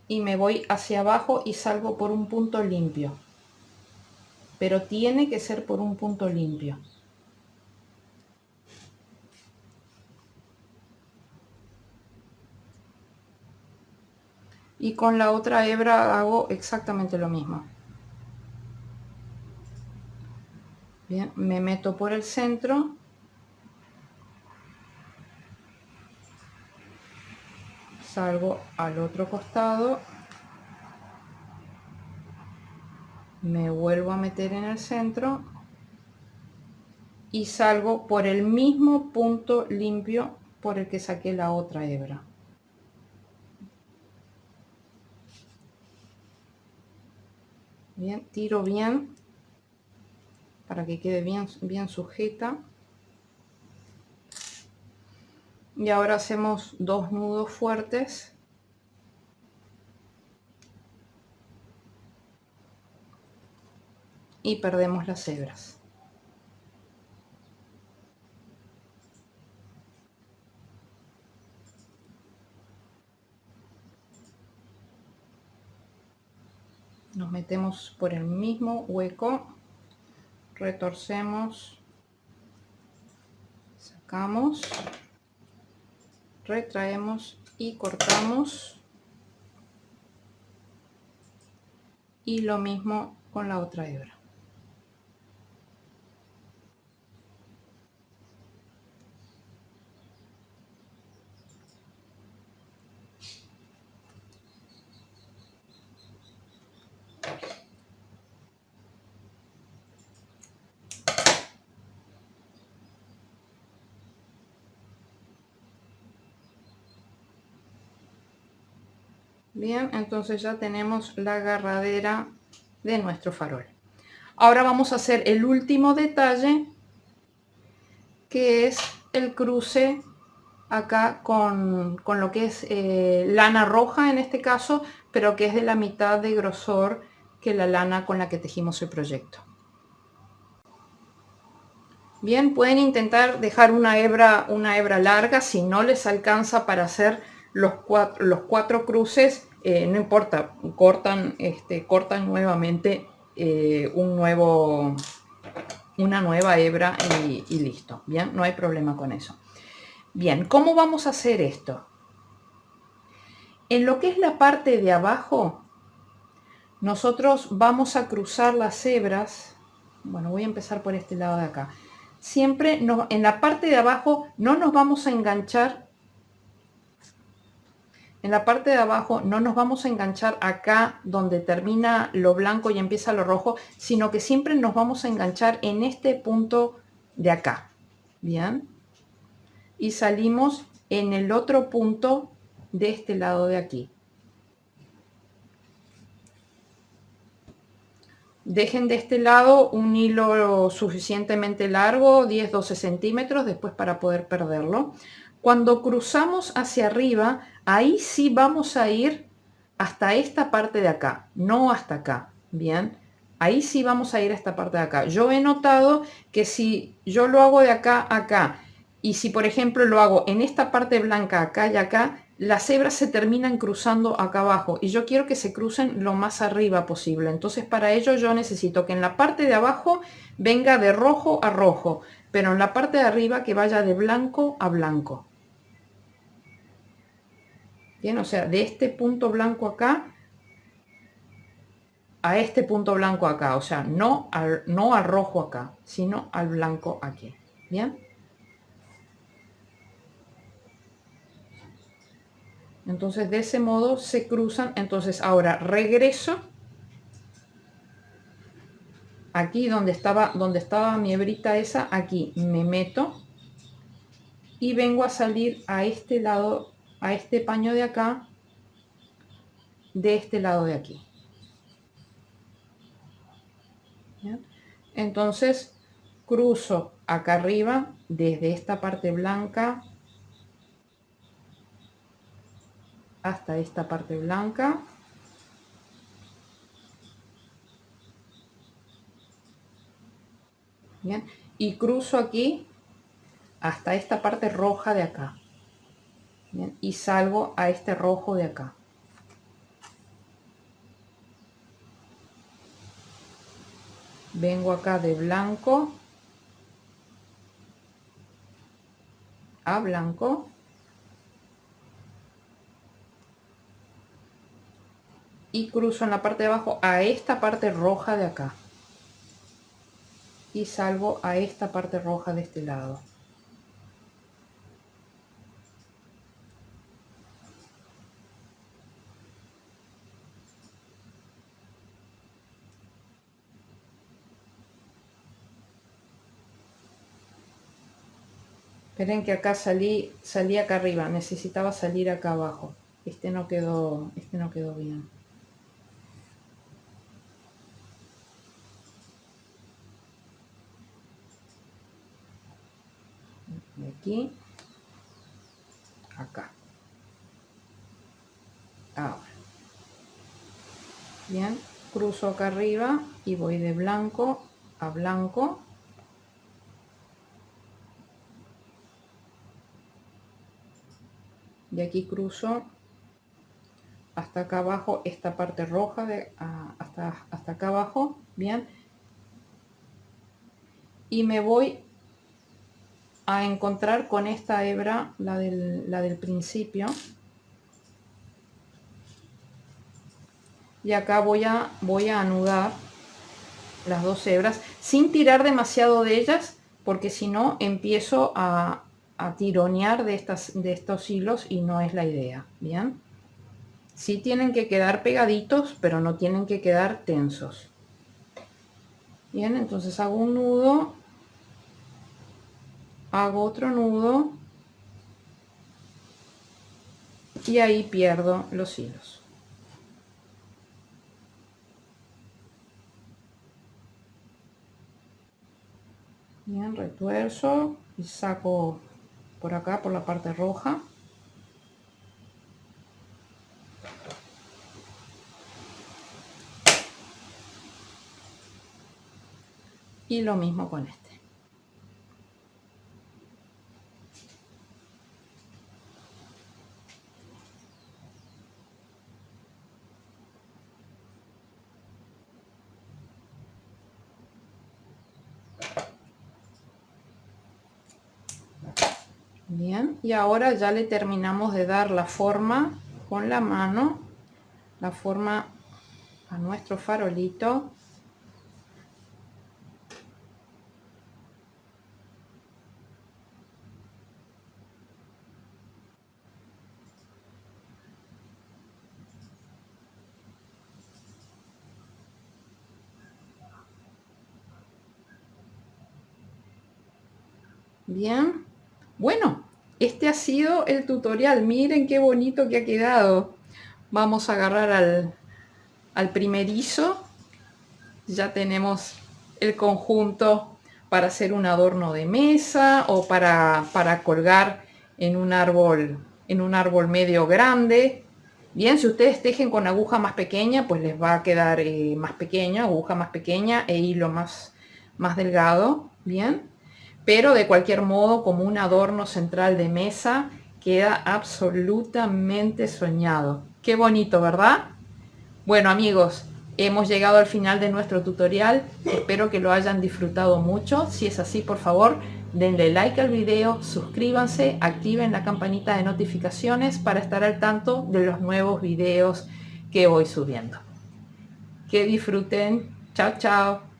y me voy hacia abajo y salgo por un punto limpio, pero tiene que ser por un punto limpio. Y con la otra hebra hago exactamente lo mismo. Bien, me meto por el centro, salgo al otro costado, me vuelvo a meter en el centro y salgo por el mismo punto limpio por el que saqué la otra hebra. Bien, tiro bien para que quede bien sujeta. Y ahora hacemos 2 nudos fuertes. Y perdemos las hebras. Nos metemos por el mismo hueco, retorcemos, sacamos, retraemos y cortamos. Y lo mismo con la otra hebra. Bien, entonces ya tenemos la agarradera de nuestro farol. Ahora vamos a hacer el último detalle, que es el cruce acá con lo que es lana roja en este caso, pero que es de la mitad de grosor que la lana con la que tejimos el proyecto. Bien, pueden intentar dejar una hebra larga. Si no les alcanza para hacer los cuatro cruces, no importa, cortan nuevamente una nueva hebra y listo. Bien, no hay problema con eso. Bien, ¿cómo vamos a hacer esto? En lo que es la parte de abajo, nosotros vamos a cruzar las hebras. Bueno, voy a empezar por este lado de acá. Siempre en la parte de abajo no nos vamos a enganchar. En la parte de abajo no nos vamos a enganchar acá donde termina lo blanco y empieza lo rojo, sino que siempre nos vamos a enganchar en este punto de acá. Bien. Y salimos en el otro punto de este lado de aquí. Dejen de este lado un hilo suficientemente largo, 10-12 centímetros, después para poder perderlo. Cuando cruzamos hacia arriba, ahí sí vamos a ir hasta esta parte de acá, no hasta acá, ¿bien? Ahí sí vamos a ir a esta parte de acá. Yo he notado que si yo lo hago de acá a acá, y si por ejemplo lo hago en esta parte blanca acá y acá, las hebras se terminan cruzando acá abajo y yo quiero que se crucen lo más arriba posible. Entonces para ello yo necesito que en la parte de abajo venga de rojo a rojo, pero en la parte de arriba que vaya de blanco a blanco. Bien, o sea, de este punto blanco acá a este punto blanco acá, o sea, no al rojo acá, sino al blanco aquí. Bien. Entonces de ese modo se cruzan. Entonces ahora regreso aquí donde estaba mi hebrita esa, aquí me meto y vengo a salir a este lado, a este paño de acá, de este lado de aquí. ¿Bien? Entonces cruzo acá arriba desde esta parte blanca hasta esta parte blanca. Bien, y cruzo aquí hasta esta parte roja de acá. Bien, y salgo a este rojo de acá. Vengo acá de blanco a blanco y cruzo en la parte de abajo a esta parte roja de acá y salgo a esta parte roja de este lado. Esperen que acá salí acá arriba, necesitaba salir acá abajo. Este no quedó bien. De aquí, acá. Ahora. Bien, cruzo acá arriba y voy de blanco a blanco. De aquí cruzo hasta acá abajo, esta parte roja hasta acá abajo, bien, y me voy a encontrar con esta hebra, la del principio, y acá voy a anudar las dos hebras sin tirar demasiado de ellas, porque si no empiezo a tironear de estos hilos y no es la idea. Bien, sí tienen que quedar pegaditos, pero no tienen que quedar tensos. Bien, entonces hago un nudo, hago otro nudo y ahí pierdo los hilos. Bien, retuerzo y saco por acá, por la parte roja. Y lo mismo con este. Bien, y ahora ya le terminamos de dar la forma con la mano, la forma a nuestro farolito. Bien, bueno, este ha sido el tutorial. Miren qué bonito que ha quedado. Vamos a agarrar al primerizo. Ya tenemos el conjunto para hacer un adorno de mesa o para colgar en un árbol medio grande. Bien, si ustedes tejen con aguja más pequeña, pues les va a quedar más pequeña, aguja más pequeña e hilo más delgado. Bien, pero de cualquier modo, como un adorno central de mesa, Queda absolutamente soñado. Qué bonito, ¿verdad? Bueno amigos, hemos llegado al final de nuestro tutorial. Espero que lo hayan disfrutado mucho. Si es así, por favor, denle like al video, suscríbanse, activen la campanita de notificaciones para estar al tanto de los nuevos videos que voy subiendo. Que disfruten. Chao, chao.